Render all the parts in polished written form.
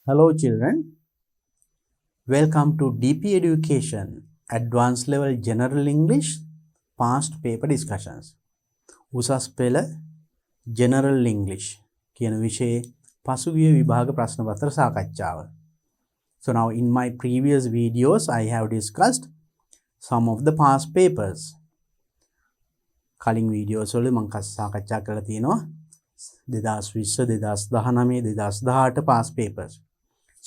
Hello children, welcome to DP Education Advanced Level General English Past Paper Discussions. උසස් පෙළ General English කියන විෂයේ පසුගිය විභාග ප්‍රශ්න පත්‍ර සාකච්ඡාව. So now in my previous videos I have discussed some of the past papers. කලින් videos වල මම සාකච්ඡා කරලා තියෙනවා 2020 2019 2018 past papers.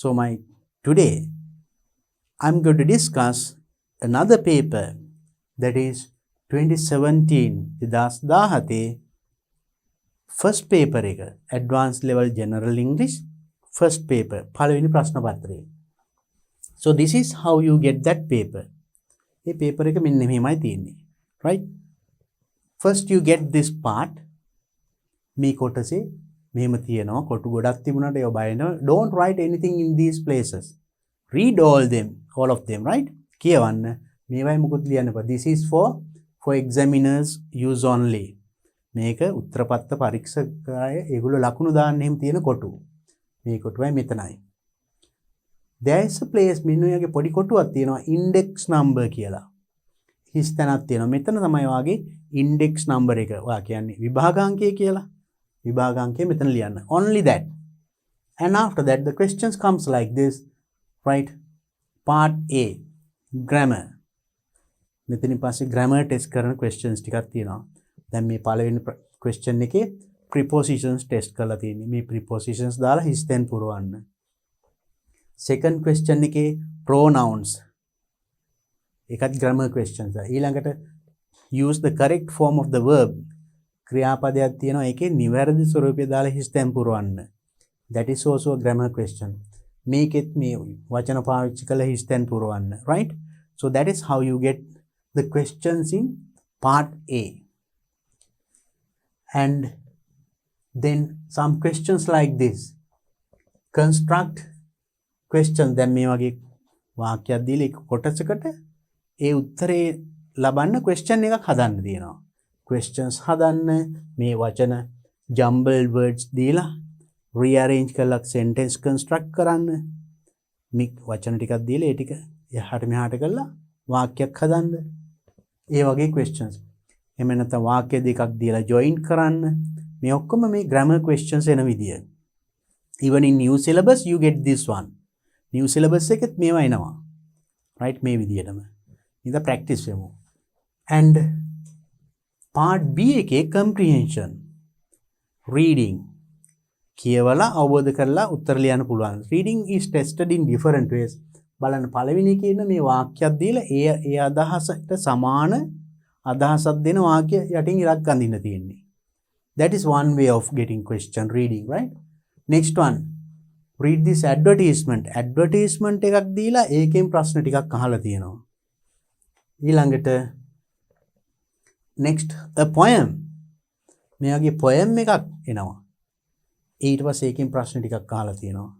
So today I'm going to discuss another paper that is 2017 first paper එක advanced level general English first paper පළවෙනි ප්‍රශ්න පත්‍රය. So this is how you get that paper. මේ paper එක මෙන්න මෙහෙමයි තියෙන්නේ. Right? First you get this part. මේ කොටසේ මෙහෙම තියෙනවා කොටු ගොඩක් තිබුණාට ඒව බය වෙනවා. Don't write anything in these places. Read all of them, right? කියවන්න. මේවයි මුකුත් ලියන්න එපා. This is for examiners use only. මේක උත්තරපත්‍ර පරීක්ෂකය ඒගොල්ලෝ ලකුණු දාන්න එහෙම තියෙන කොටු. මේ කොටුවයි මෙතනයි. There is a place මෙන්න ඔයගේ පොඩි කොටුවක් තියෙනවා index number කියලා. හිස් තැනක් තියෙනවා. මෙතන තමයි වාගේ index number එක. ඔයා කියන්නේ විභාගාංකය කියලා. විභාගාංකය මෙතන ලියන්න. Only that. And after that the questions comes like this, right? Part A, grammar. මෙතනින් පස්සේ grammar test කරන questions ටිකක් තියෙනවා. දැන් මේ පළවෙනි question එකේ prepositions test කරලා තියෙන්නේ. මේ prepositions දාලා හිස් තැන් පුරවන්න. Second question එකේ pronouns. ඒකත් grammar questions. ඊළඟට use the correct form of the verb. ක්‍රියාපදයක් තියෙනවා ඒකේ නිවැරදි ස්වරූපය දාලා හිස් තැන් පුරවන්න. That is also a grammar question. මේකෙත් මේ වචන පාවිච්චි කරලා හිස් තැන් පුරවන්න. Right? So that is how you get the questions in part A. And then some questions like this. Construct questions. දැන් මේ වගේ වාක්‍යයක් දීලා ඒක කොටසකට ඒ උත්තරේ ලබන්න question එකක් හදන්න තියෙනවා. Questions හදන්න මේ වචන jumbled words දීලා rearrange කරලා sentence construct කරන්න. මේ වචන ටිකක් දීලා ඒ ටික එහාට මෙහාට කරලා වාක්‍යයක් හදන්න. ඒ වගේ questions. එහෙම නැත්නම් වාක්‍ය දෙකක් දීලා join කරන්න. මේ ඔක්කොම මේ grammar questions එන විදිය. Even in new syllabus you get this one. New syllabus එකෙත් මේවා එනවා. Right? මේ විදියටම. ඉතින් practice වෙමු. And part B එකේ comprehension. Reading. කියවලා අවබෝධ කරලා උත්තර ලියන්න පුළුවන්. Reading is tested in different ways. බලන්න පළවෙනි එකේ ඉන්න මේ වාක්‍යයක් දීලා ඒ අදහසට සමාන අදහසක් දෙන වාක්‍ය යටින් ඉලක්ක අඳින්න තියෙන්නේ. That is one way of getting question reading, right? Next one. Read this advertisement. Advertisement එකක් දීලා ඒකෙන් ප්‍රශ්න ටිකක් අහලා තියෙනවා. ඊළඟට next a poem. මේ වගේ poem එකක් එනවා. ඊට පස්සේ ඒකෙන් ප්‍රශ්න ටිකක් අහලා තියෙනවා.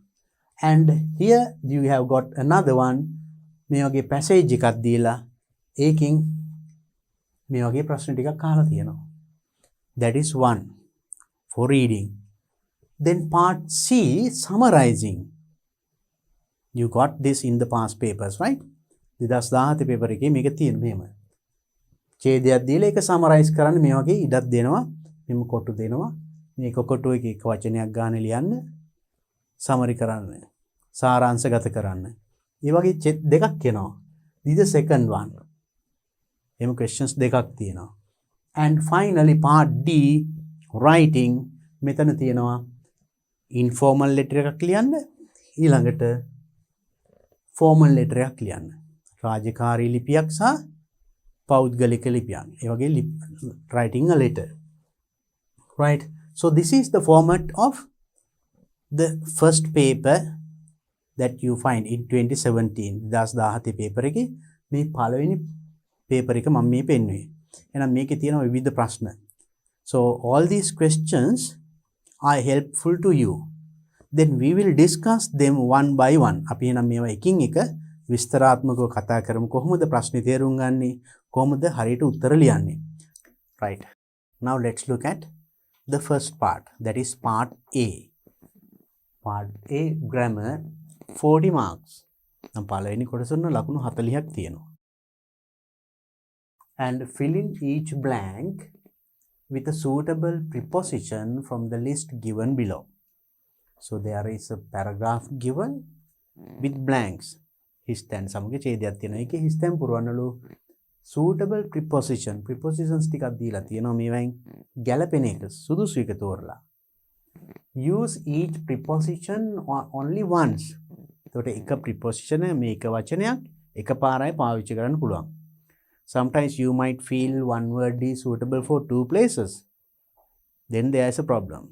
And here you have got another one. මේ වගේ passage එකක් දීලා ඒකෙන් මේ වගේ ප්‍රශ්න ටිකක් අහලා තියෙනවා. That is one for reading. Then part C, summarizing. You got this in the past papers, right? 2017 paper එකේ මේක තියෙන මෙහෙම. ඡේදයක් දීලා ඒක සමරයිස් කරන්න මේ වගේ ඉඩක් දෙනවා. මෙම කොටු දෙනවා. මේක කොටු එක වචනයක් ගන්න ලියන්න. සමරි කරන්න. සාරාංශගත කරන්න. මේ වගේ දෙකක් එනවා. This is the second one. එම questions දෙකක් තියෙනවා. And finally part D, writing. මෙතන තියෙනවා informal letter එකක් ලියන්න. ඊළඟට formal letter එකක් ලියන්න. රාජකාරී ලිපියක් සහ පෞද්ගලික ලිපියක්. ඒ වගේ writing a letter. Right? So this is the format of the first paper that you find in 2017. 2017 paper එකේ මේ පළවෙනි paper එක මම මේ පෙන්නුවේ. එහෙනම් මේකේ තියෙන විවිධ ප්‍රශ්න. So all these questions are helpful to you. Then we will discuss them one by one. අපි එහෙනම් මේවා එකින් එක විස්තරාත්මකව කතා කරමු. කොහොමද ප්‍රශ්නේ තේරුම් ගන්නේ? කොහොමද හරියට උත්තර ලියන්නේ? Right. Now let's look at the first part, that is part A. part A grammar 40 marks. නම් පළවෙනි කොටස උන ලකුණු 40ක් තියෙනවා. And fill in each blank with a suitable preposition from the list given below. So there is a paragraph given with blanks. හිස්තැන් සමග ඡේදයක් තියෙනවා. ඒකේ හිස්තැන් පුරවන්නලු suitable prepositions ටිකක් දීලා තියෙනවා. මේවෙන් ගැලපෙන එක සුදුසු එක තෝරලා. Use each preposition only once. එතකොට එක preposition මේක වචනයක් එකපාරයි පාවිච්චි කරන්න පුළුවන්. Sometimes you might feel one word is suitable for two places. Then there is a problem.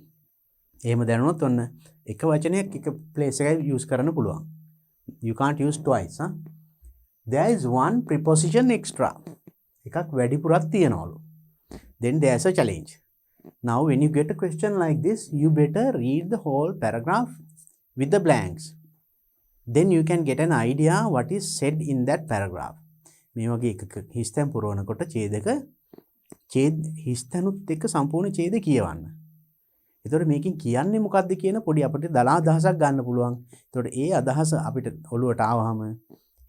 එහෙම දැනුනොත් ඔන්න එක වචනයක් එක place එකයි use කරන්න පුළුවන්. You can't use twice. There is one preposition extra. එකක් වැඩිපුරක් තියනවලු. Then there is a challenge. Now when you get a question like this, you better read the whole paragraph with the blanks. Then you can get an idea what is said in that paragraph. මේ වගේ එකක හිස්තැන් පුරවනකොට හිස්තැනුත් එක්ක සම්පූර්ණ ඡේද කියවන්න. එතකොට මේකෙන් කියන්නේ මොකක්ද කියන පොඩි අපිට දලා අදහසක් ගන්න පුළුවන්. එතකොට ඒ අදහස අපිට ඔළුවට ආවහම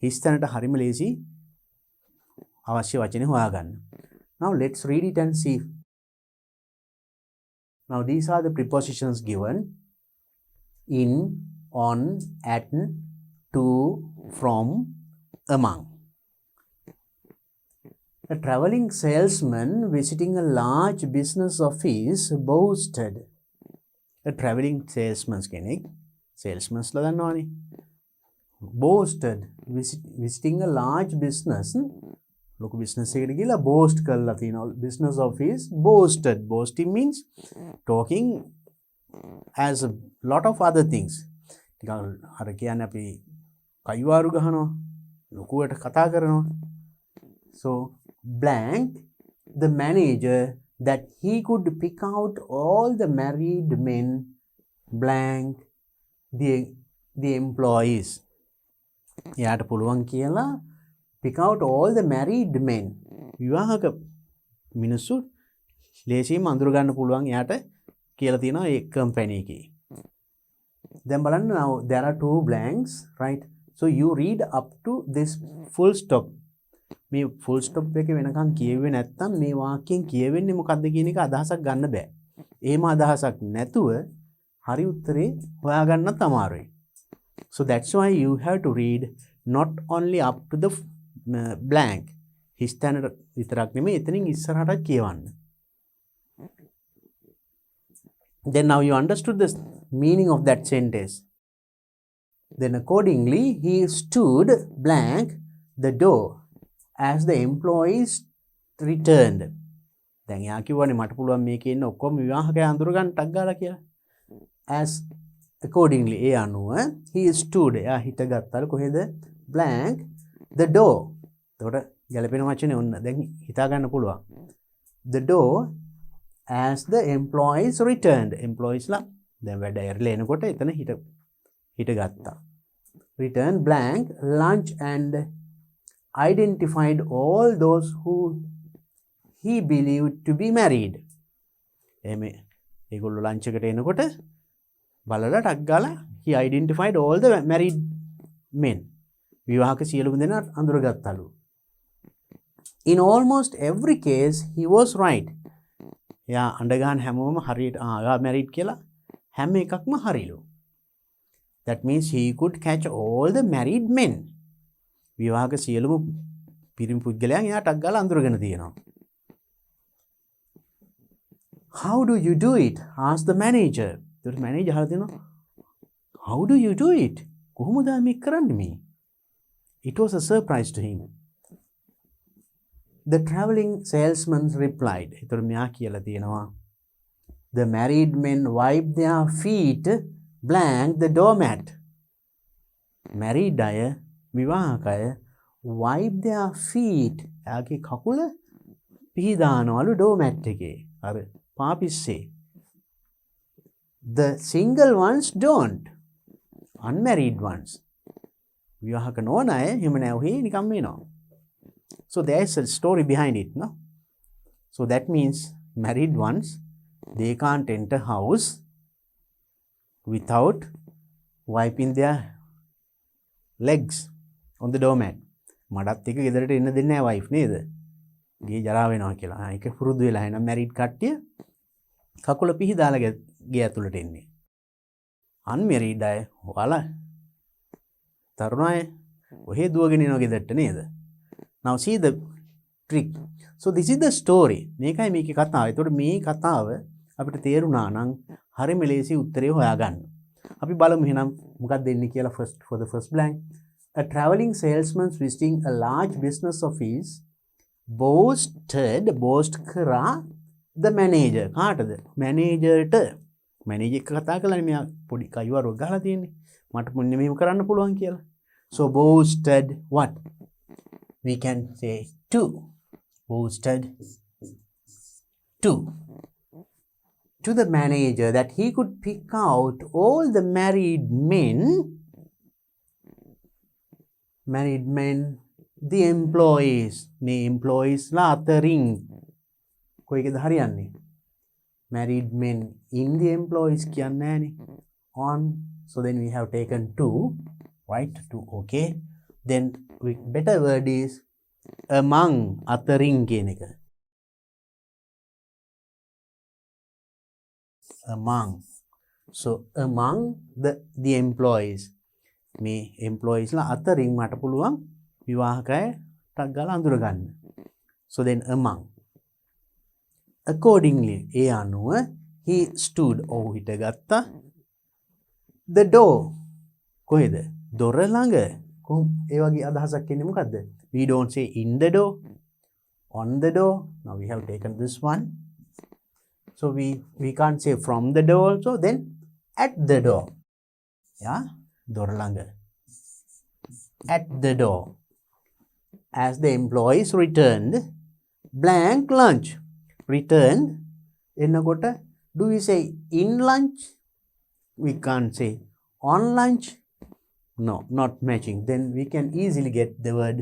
හිස්තැනට හරිම ලේසි අවශ්‍ය වචනේ හොයාගන්න. Now let's read it and see. Now these are the prepositions given: in, on, at, to, from, among. A traveling salesman visiting a large business office boasted. A traveling salesman කෙනෙක් salesman ලා දන්නවනේ. Boasted visiting a large business. ලොකු business එකකට ගිහලා boast කරලා තියෙනවා. Business office boasted. Boasting means talking as a lot of other things. ටිකක් අර කියන්නේ අපි කයිවාරු ගහනවා. ලොකුවට කතා කරනවා. So blank the manager that he could pick out all the married men blank the employees. එයාට පුළුවන් කියලා pick out all the married men. විවාහක මිනිස්සු ලේසියෙන් අඳුර ගන්න පුළුවන් එයාට කියලා තියෙනවා ඒ කම්පැනි එකේ. දැන් බලන්න now there are two blanks, right? So you read up to this full stop. මේ full stop එකේ වෙනකන් කියවෙන්නේ නැත්නම් මේ වාක්‍යයෙන් කියවෙන්නේ මොකද්ද කියන එක අදහසක් ගන්න බෑ. එහෙම අදහසක් නැතුව හරි උත්තරේ හොයාගන්නත් අමාරුයි. So that's why you have to read not only up to the blank. හිස්තැනට විතරක් නෙමෙයි එතනින් ඉස්සරහට කියවන්න. Then now you understood the meaning of that sentence. Then accordingly he stood blank the door as the employees returned. දැන් යා කිව්වනේ මට පුළුවන් මේකේ ඉන්න ඔක්කොම විවාහකයන් අඳුර ගන්න ටක් ගාලා කියලා. As accordingly ඒ අනුව he stood එයා හිටගත්තලු කොහෙද blank the door. එතකොට ගැලපෙන වචනේ ඔන්න දැන් හිතා ගන්න පුළුවන්. The door as the employees returned. employees ලා දැන් වැඩ ඇරලා එනකොට එතන හිටගත්තා. Return blank lunch and identified all those who he believed to be married. එහෙම ඒගොල්ලෝ ලන්ච් එකට එනකොට බලලා ටක් ගාලා he identified all the married men. විවාහක සියලුම දෙනා අඳුරගත්තලු. In almost every case he was right. එයා අඬගහන හැමෝම හරියට ආ married කියලා හැම එකක්ම හරිලු. That means he could catch all the married men. විවාහක සියලුම පිරිමි පුද්ගලයන් එයා ටක් ගාලා අඳුරගෙන තියෙනවා. How do you do it? Asked the manager. The manager අහලා තියෙනවා. How do you do it? කොහොමද මේක කරන්නේ මේ? It was a surprise to him. The traveling salesman replied. ඒතර මෙයා කියලා තියෙනවා. The married men wiped their feet blank the doormat. Married අය විවාහකය wipe their feet එයාගේ කකුල පිහදානවලු doormat එකේ. අර පාපිස්සේ. The single ones don't. Unmarried ones. විවාහක නොවන අය එහෙම නැවහි නිකම් වෙනවා. So there is a story behind it, no? So that means married ones, they can't enter house without wiping their legs on the doormat. මඩත් එක ගෙදරට එන්න දෙන්නේ නැහැ wife නේද? ගේ ජරා වෙනවා කියලා. ඒක පුරුදු වෙලා එන married කට්ටිය කකුල පිහිදාලා ගේ ඇතුළට එන්නේ. unmarried අය ඔයාලා තරුණ අය ඔහෙ දුවගෙන එනවා ගෙදරට නේද? Now see the trick. So this is the story. මේකයි මේකේ කතාව. ඒතකොට මේ කතාව අපිට තේරුණා නම් හරිම ලේසි උත්තරේ හොයාගන්න. අපි බලමු එහෙනම් මොකක්ද දෙන්නේ කියලා for the first blank. A traveling salesman visiting a large business office boast කරා the manager. කාටද? managerට. manager එක කතා කළානේ මෙයා පොඩි කයිවරුවක් ගහලා තියෙන්නේ. මට මොන්නේ මෙහෙම කරන්න පුළුවන් කියලා. So boasted what? We can say to. Boasted to the manager that he could pick out all the married men, the employees. මේ employees ලා අතරින් කොයිකද හරියන්නේ? married men in the employees කියන්නේ නැහනේ. on, so then we have taken to, right? to, okay. Then better word is among, අතරින් කියන එක. among. So among the employees. මේ employees ලා අතරින් මට පුළුවන් විවාහකය ටක් ගාලා අඳුර ගන්න. So then among. Accordingly, ඒ අනුව he stood, ඔහු හිටගත්තා. The door, කොහෙද? දොර ළඟ. කොහොම ඒ වගේ අදහසක් එන්නේ මොකද්ද? We don't say in the door, on the door. Now we have taken this one. So we can't say from the door also, then at the door. Yeah, door ළඟ. At the door. As the employees returned blank lunch. Returned එන්නකොට do we say in lunch? We can't say on lunch. No, not matching. Then we can easily get the word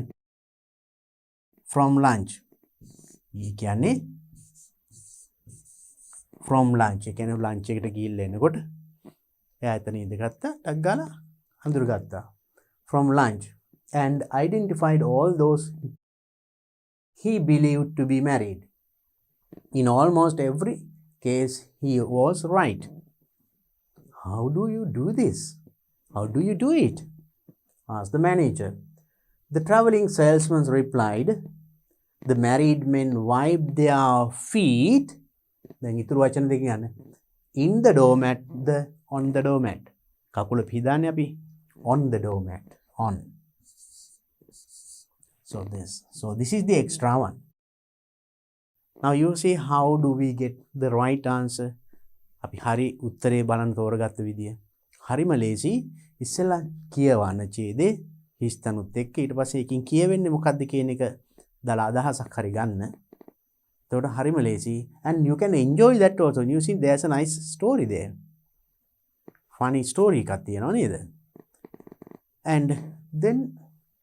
from lunch. ඒ කියන්නේ from lunch. ඒ කියන්නේ lunch එකට ගිහිල්ලා එනකොට එයා එතන ඉඳගත්තා, ටක් ගාලා අඳුරගත්තා. From lunch and identified all those he believed to be married. In almost every case he was right. How do you do this? How do you do it? Asked the manager. The traveling salesman replied, the married men wiped their feet. Then ඉතුරු වචන දෙක ගන්න. In the doormat, on the doormat. කකුල පිහදාන්නේ අපි on the doormat. On. So this is the extra one. Now you see how do we get the right answer? අපි හරි උත්තරේ බලන්න තෝරගත්ත විදිය. හරිම ලේසි. ඉස්සෙල්ලා කියවන ඡේදේ හිස්තනුත් එක්ක ඊට පස්සේ එකකින් කියවෙන්නේ මොකද්ද කියන එක දාලා අදහසක් හරි ගන්න. එතකොට හරිම ලේසි. And you can enjoy that also. You see there's a nice story there. Funny story එකක් තියෙනවා නේද? And then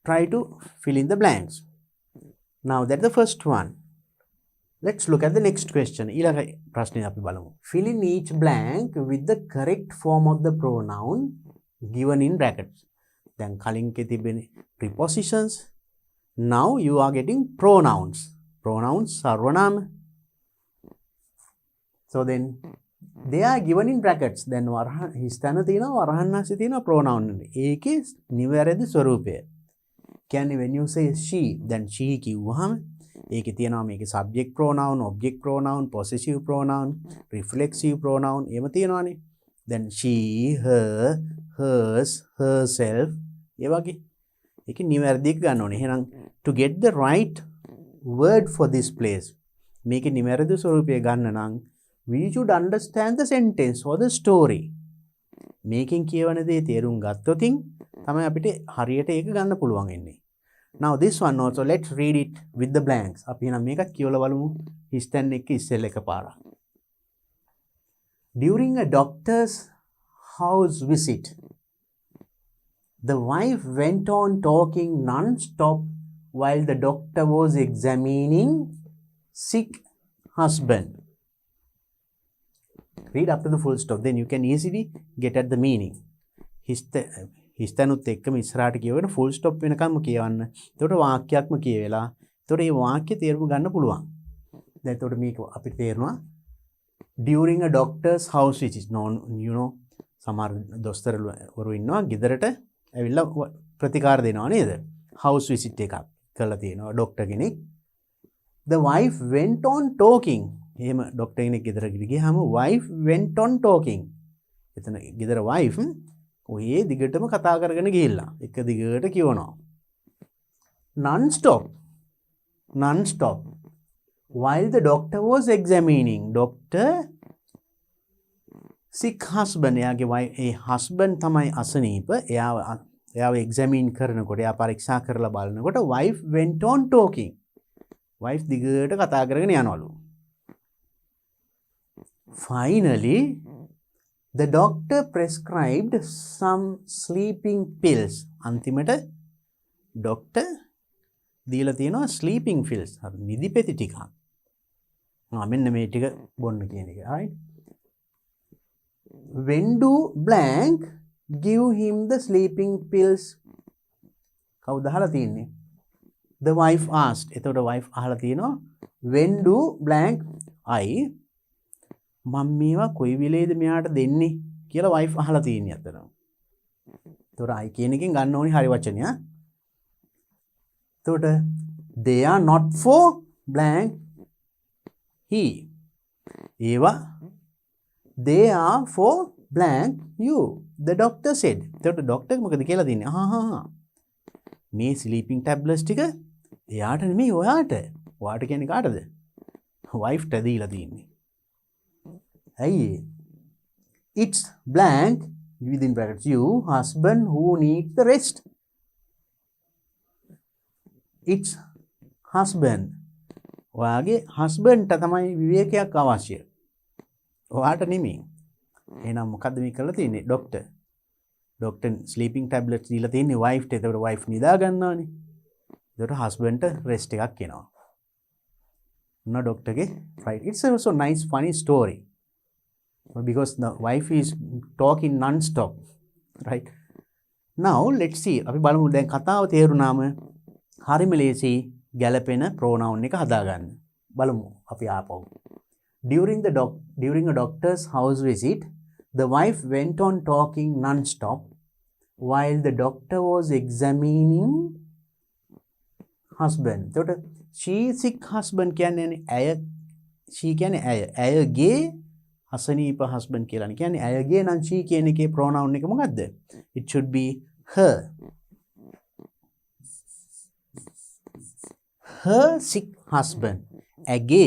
try to fill in the blanks. Now that's the first one. Let's look at the next question. ඊළඟ ප්‍රශ්නේ අපි බලමු. Fill in each blank with the correct form of the pronoun given in brackets. දැන් කලින් කේ තිබෙන prepositions. Now you are getting pronouns. Pronouns සර්වනාම. So then they are given in brackets. Then හිස්තැන තියෙනවා වරහන් ආශ්‍රිත තියෙනවා pronoun. ඒකේ නිවැරදි ස්වරූපය. කියන්නේ when you say she, then she කිව්වහම ඒකේ තියෙනවා මේකේ subject pronoun, object pronoun, possessive pronoun, reflexive pronoun එහෙම තියෙනවානේ. Then she, her, hers, herself ඒ වගේ. ඒකේ නිවැරදි එක ගන්න ඕනේ. එහෙනම් to get the right word for this place මේකේ නිවැරදි ස්වරූපය ගන්න නම් we should understand the sentence or the story. මේකෙන් කියවන දේ තේරුම් ගත්තොතින් තමයි අපිට හරියට ඒක ගන්න පුළුවන් වෙන්නේ. Now this one also, let's read it with the blanks. අපි එහෙනම් මේකත් කියවලා බලමු හිස්තැන් එක්ක ඉස්සෙල්ලා එකපාරක්. During a doctor's house visit, the wife went on talking non-stop while the doctor was examining sick husband. Read up to the full stop, then you can easily get at the meaning. හිස්තැනුත් එක්කම ඉස්සරහට කියවන full stop වෙනකම්ම කියවන්න. එතකොට වාක්‍යයක්ම කියවෙලා. එතකොට මේ වාක්‍ය තේරුම් ගන්න පුළුවන්. දැන් එතකොට මේක අපිට තේරෙනවා during a doctor's house visit known you know සමහර දොස්තරවරු ඉන්නවා ගෙදරට ඇවිල්ලා ප්‍රතිකාර දෙනවා නේද? house visit එකක් කරලා තියෙනවා ડોක්ටර් කෙනෙක්. The wife went on talking. එහෙම ડોක්ටර් කෙනෙක් ගෙදරකට ගියාම wife went on talking. එතන ගෙදර wife ඔය දිගටම කතා කරගෙන ගිහිල්ලා එක දිගට කියවනවා. non stop while the doctor was examining doctor sick husband එයාගේ husband තමයි අසනීප එයාව examine කරනකොට එයා පරීක්ෂා කරලා බලනකොට wife went on talking wife දිගට කතා කරගෙන යනවලු. Finally the doctor prescribed some sleeping pills. අන්තිමට doctor දීලා තියෙනවා sleeping pills. හරි නිදිපෙති ටිකක්. මෙන්න මේ ටික බොන්න කියන එක. right? When do blank give him the sleeping pills? කවුද අහලා තියන්නේ? The wife asked. එතකොට wife අහලා තියෙනවා when do blank I මම මේවා කොයි වෙලේද මෙයාට දෙන්නේ කියලා wife අහලා තියෙන්නේ අතන. එතකොට I කියන එකෙන් ගන්න ඕනි හරි වචනය. එතකොට they are not for blank he. ඒවා they are for blank you. The doctor said. එතකොට doctor මොකද කියලා දෙන්නේ? මේ sleeping tablets ටික එයාට නෙමෙයි ඔයාට. ඔයාට කියන්නේ කාටද? wife ට දීලා තියෙන්නේ. ඇයි? It's blank within brackets you husband who needs the rest. It's husband. ඔයාගේ husband ට තමයි විවේකයක් අවශ්‍ය. ඔයාට නෙමෙයි. එහෙනම් මොකද්ද මේ කරලා තියෙන්නේ? doctor sleeping tablets දීලා තියෙන්නේ wife ට. ඒකට wife නිදා ගන්නවානේ. ඒකට husband ට rest එකක් එනවා. No doctor ගේ right. It's also nice funny story. Because the wife is talking non-stop, right? Now let's see. අපි බලමු දැන් කතාව තේරුණාම හරිම ලේසි ගැළපෙන pronoun එක හදාගන්න. බලමු අපි ආපහු. During a doctor's house visit, the wife went on talking non-stop while the doctor was examining husband. එතකොට she sick husband කියන්නේ she කියන්නේ ඇයගේ අසනීප husband කියලා කියන්නේ ඇයගේ නම් she කියන එකේ pronoun එක මොකද්ද? It should be her. Her sick husband. ඇගේ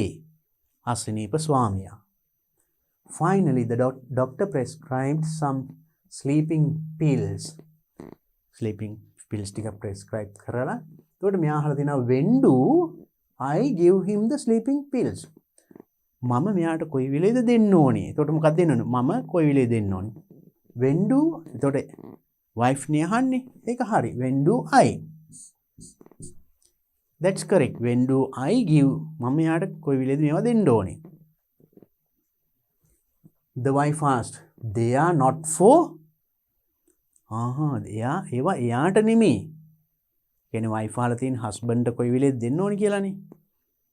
අසනීප ස්වාමියා. Finally the doctor prescribed some sleeping pills. Sleeping pills ටික prescribe කරලා එතකොට මෙයා අහලා තිනවා when do I give him the sleeping pills? මම මෙයාට කොයි වෙලේද දෙන්න ඕනේ? එතකොට මොකක්ද දෙන්න ඕනේ? මම කොයි වෙලේ දෙන්න ඕනේ? when do එතකොට wife නේ අහන්නේ. ඒක හරි. when do I? That's correct. when do I give? මම මෙයාට කොයි වෙලේද මේවා දෙන්න ඕනේ? The wife asked. They are not for ඒවා එයාට නෙමෙයි. කියන්නේ wife අහලා තියෙන husband ට කොයි වෙලේද දෙන්න ඕනේ කියලානේ.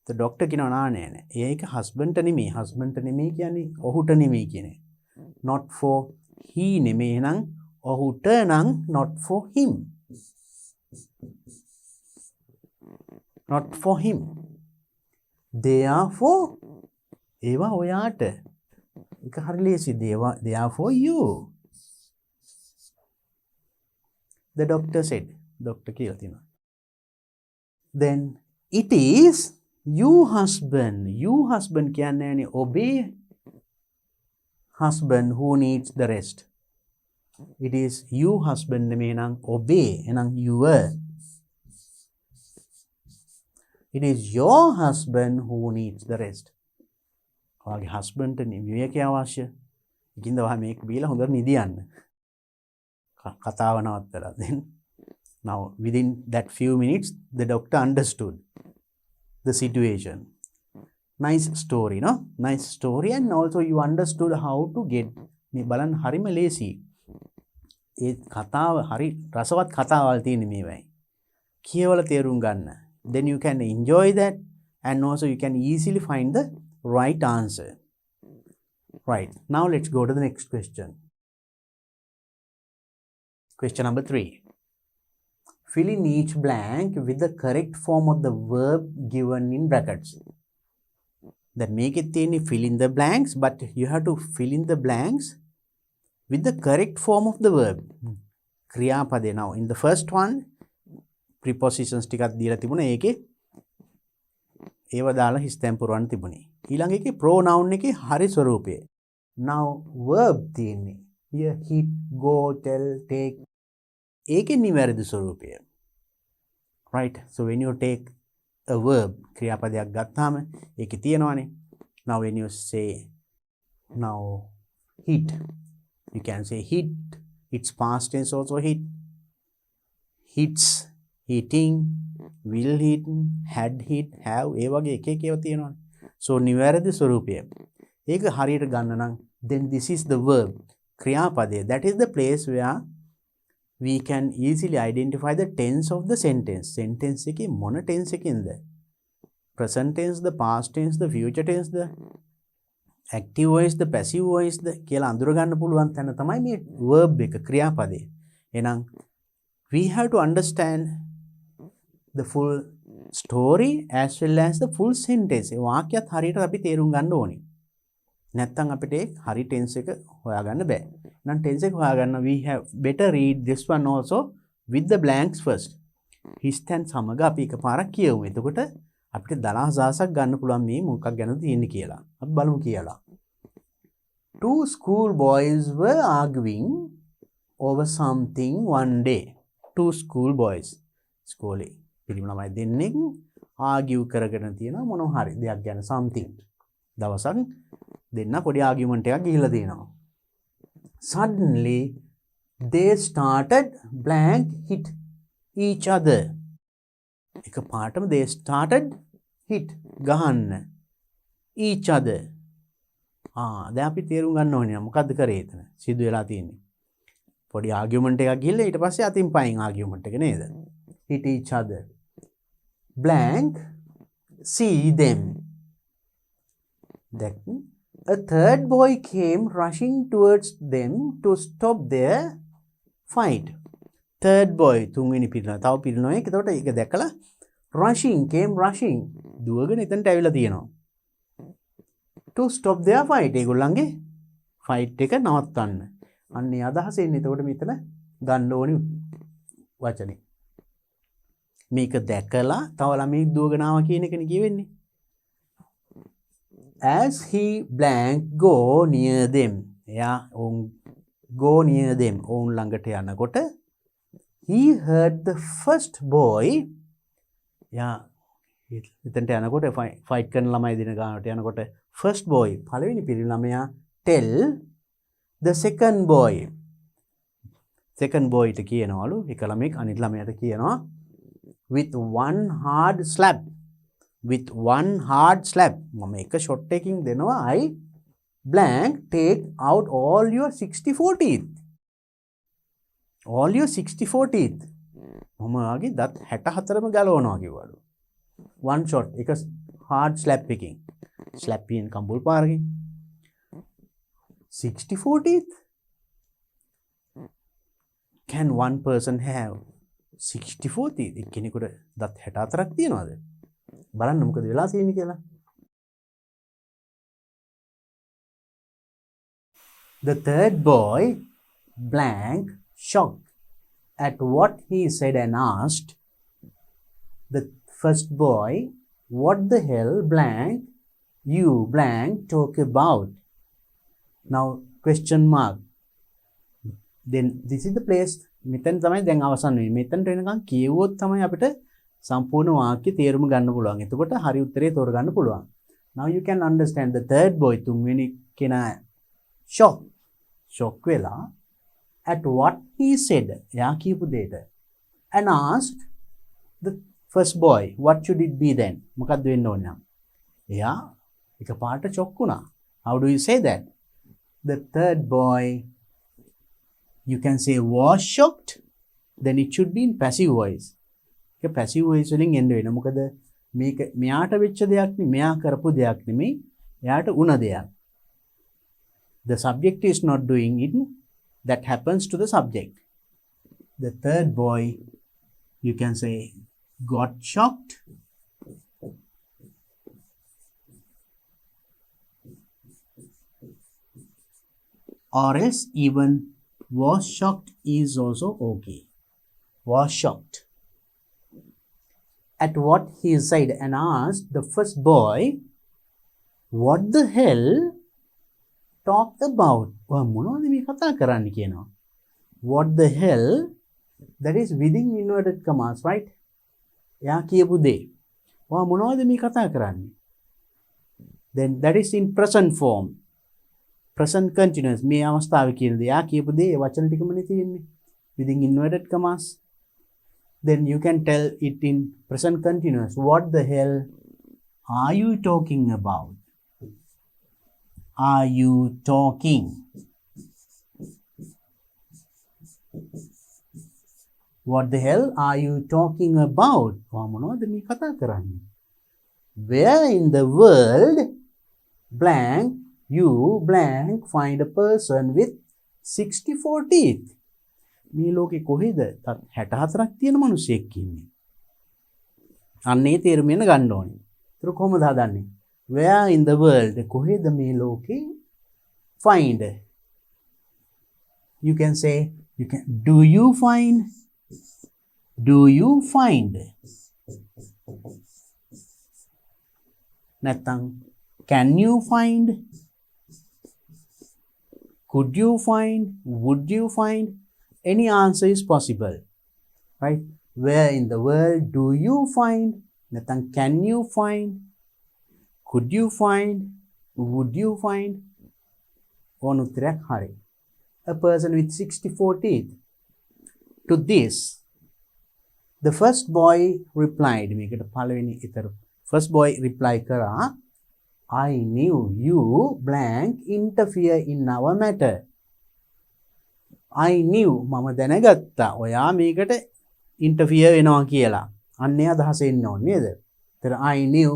The doctor කියනවා නෑ. ඒක husband ට නෙමෙයි. husband ට නෙමෙයි කියන්නේ ඔහුට නෙමෙයි කියන්නේ. Not for he නෙමෙයි නම් ඔහුට නම් not for him. Not for him. They are for ඒවා ඔයාට. ඒක හරි ලේසි. They are for you. The doctor said. Doctor කියලා තියෙනවා. Then it is you husband. You husband කියන්නේ obey husband who needs the rest. It is you husband නෙමෙයි නම් obey එනම් your. It is your husband who needs the rest. ඔයාගේ husband ට විවේකයක් අවශ්‍ය. ඒකින්ද ඔයා මේක බීලා හොඳට නිදියන්න. කතාව නවත්තලා. Then now within that few minutes the doctor understood the situation. Nice story, no? Nice story, and also you understood how to get. මේ බලන්න හරිම ලේසි. ඒ කතාව හරි රසවත් කතාවල් තියෙන මේවයි. කියවල තේරුම් ගන්න. Then you can enjoy that and also you can easily find the right answer. Right. Now let's go to the next question. Question number 3. Fill in each blank with the correct form of the verb given in brackets. That make it fill in the blanks, but you have to fill in the blanks with the correct form of the verb. ක්‍රියාපදේ. Now in the first one prepositions ටිකක් දීලා තිබුණා. ඒකේ ඒව දාලා හිස් තැන් පුරවන්න තිබුණේ. ඊළඟ එකේ pronoun එකේ හරි ස්වරූපය. Now verb තියෙන්නේ. Here hit, go, tell, take. ඒකේ නිවැරදි ස්වරූපය. Right? So when you take a verb, ක්‍රියාපදයක් ගත්තාම ඒකේ තියෙනවානේ. Now when you say now hit, you can say hit. Its past tense also hit. Hits, hitting, will hit, had hit, have. ඒ වගේ එක එක ඒවා තියෙනවානේ. So නිවැරදි ස්වරූපය. ඒක හරියට ගන්න නම් then this is the verb. ක්‍රියාපදය. That is the place where we can easily identify the tense of the sentence. Sentence එකේ මොන tense එකකින්ද? Present tense, the past tense, the future tense, the active voice, the passive voice කියලා අඳුර ගන්න පුළුවන් තැන තමයි මේ verb එක ක්‍රියාපදය. එහෙනම් we have to understand the full story as well as the full sentence. ඒ වාක්‍යයත් හරියට අපි තේරුම් ගන්න ඕනේ. නැත්තම් අපිට හරි tense එක හොයාගන්න බෑ. එහෙනම් tense එක හොයාගන්න we have better read this one also with the blanks first. හිස්තැන් සමග අපි එකපාරක් කියමු. එතකොට අපිට දලහසක් ගන්න පුළුවන් මේ මොකක් ගැනද තියෙන්නේ කියලා. අපි බලමු කියලා. Two school boys were arguing over something one day. Two school boys. ස්කෝලේ පිරිමි ළමයි දෙන්නෙක් argue කරගෙන තියෙනවා මොනවා හරි දෙයක් ගැන something. දවසක් දෙන්න පොඩි argument එකක් ගිහිල්ලා තියෙනවා. Suddenly they started blank hit each other. එක පාටම they started hit ගහන්න each other. දැන් අපි තේරුම් ගන්න ඕනේ මොකද්ද කරේ එතන සිදු වෙලා තියෙන්නේ. පොඩි ආගියුමන්ට් එකක් ගිහලා ඊට පස්සේ අතින් පයින් ආගියුමන්ට් එක නේද? hit each other. Blank see them. Then a third boy came rushing towards them to stop their fight. Third boy තුන්වෙනි පිරිනම තව පිරිනම එක. එතකොට ඒක දැකලා rushing came rushing දුවගෙන එතනට ඇවිල්ලා තියෙනවා. To stop their fight. ඒගොල්ලන්ගේ fight එක නවත්තන්න. අන්නේ අදහස එන්නේ. එතකොට මෙතන ගන්න ඕනි වචනේ. මේක දැකලා තව ළමෙක් දුවගෙන ආවා කියන එකනේ කියවෙන්නේ. As he blank go near them. එයා go near them. ඔවුන් ළඟට යනකොට he heard the first boy. එයා එතනට යනකොට ෆයිට් කරන ළමයි දින ගන්නට යනකොට first boy පළවෙනි පිරිමි ළමයා tell the second boy. second boy ට කියනවලු එක ළමෙක් අනිත් ළමයාට කියනවා with one hard slap. with one hard slap. මම එක ෂොට් එකකින් දෙනවා I blank take out all your 64 teeth. all your 64 teeth. මම වාගේ දත් 64ම ගලවනවා කිව්වලු. one shot එක hard slap එකකින්. slap එකෙන් කම්බුල් පාරකින් 64 teeth. Can one person have 64 teeth? එක්කෙනෙකුට දත් 64ක් තියනවාද? බලන්න මොකද වෙලා තියෙන්නේ කියලා. The third boy blank shocked at what he said and asked the first boy, what the hell blank you blank talk about? Now question mark. Then this is the place. මෙතන තමයි දැන් අවසන් වෙන්නේ. මෙතනට එනකන් කියවුවොත් තමයි අපිට සම්පූර්ණ වාක්‍ය තේරුම ගන්න පුළුවන්. එතකොට හරි උත්තරේ තෝරගන්න පුළුවන්. Now you can understand the third boy තුන්වෙනි කෙනා shock වෙලා at what he said. එයා කියපු දෙයට. And asked the first boy, what should it be then? මොකක්ද වෙන්න ඕනේ නම්? එයා එකපාරට shock වුණා. How do you say that? The third boy You can say was shocked, then it should be in passive voice. Okay, passive voice වලින් එන්න වෙනවා. මොකද මේක මෙයාට වෙච්ච දෙයක් නෙමෙයි, මෙයා කරපු දෙයක් නෙමෙයි, එයාට වුණ දෙයක්. The subject is not doing it, that happens to the subject. The third boy, you can say got shocked, or else even was shocked is also okay. Was shocked at what he said and asked the first boy, what the hell talked about? මොනවද මේ කතා කරන්න කියනවා. What the hell, that is within inverted commas, right? එයා කියපු දේ. මොනවද මේ කතා කරන්නේ? Then that is in present form. Present continuous. මේ අවස්ථාවේ කියන දේ. එයා කියපු දේ වචන ටිකමනේ තියෙන්නේ. Within inverted commas. Then you can tell it in present continuous. What the hell are you talking about? Are you talking? What the hell are you talking about? මොනවද මේ කතා කරන්නේ? Where in the world blank you blank find a person with 64 teeth? මේ ලෝකේ කොහෙද 64ක් තියෙන මිනිහෙක් ඉන්නේ? අන්න ඒ තේරුම වෙන ගන්න ඕනේ. ඒක කොහොමද හදන්නේ? Where in the world, කොහෙද මේ ලෝකේ find? You can say, do you find? Do you find? නැත්නම් can you find? Could you find? Would you find? Any answer is possible, right? Where in the world do you find? නැත්නම් can you find? Could you find? Would you find? ඕන උත්තරයක් හරි. A person with 64 teeth. To this, the first boy replied. මේකට පළවෙනි ඊතර. First boy reply කරා, I knew you blank interfere in our matter. I knew, මම දැනගත්තා ඔයා මේකට interfere වෙනවා කියලා. අන්නේ අදහස එන්න ඕනේ නේද? ඒතර I knew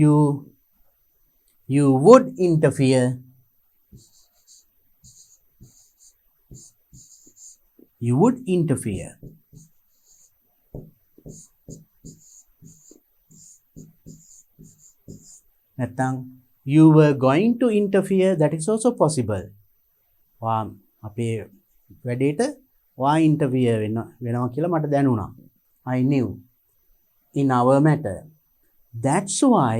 you would interfere. You would interfere. නැත්නම් you were going to interfere, that is also possible. අපේ වැඩේට interfere වෙනවා කියලා මට දැනුණා. I knew in our matter. That's why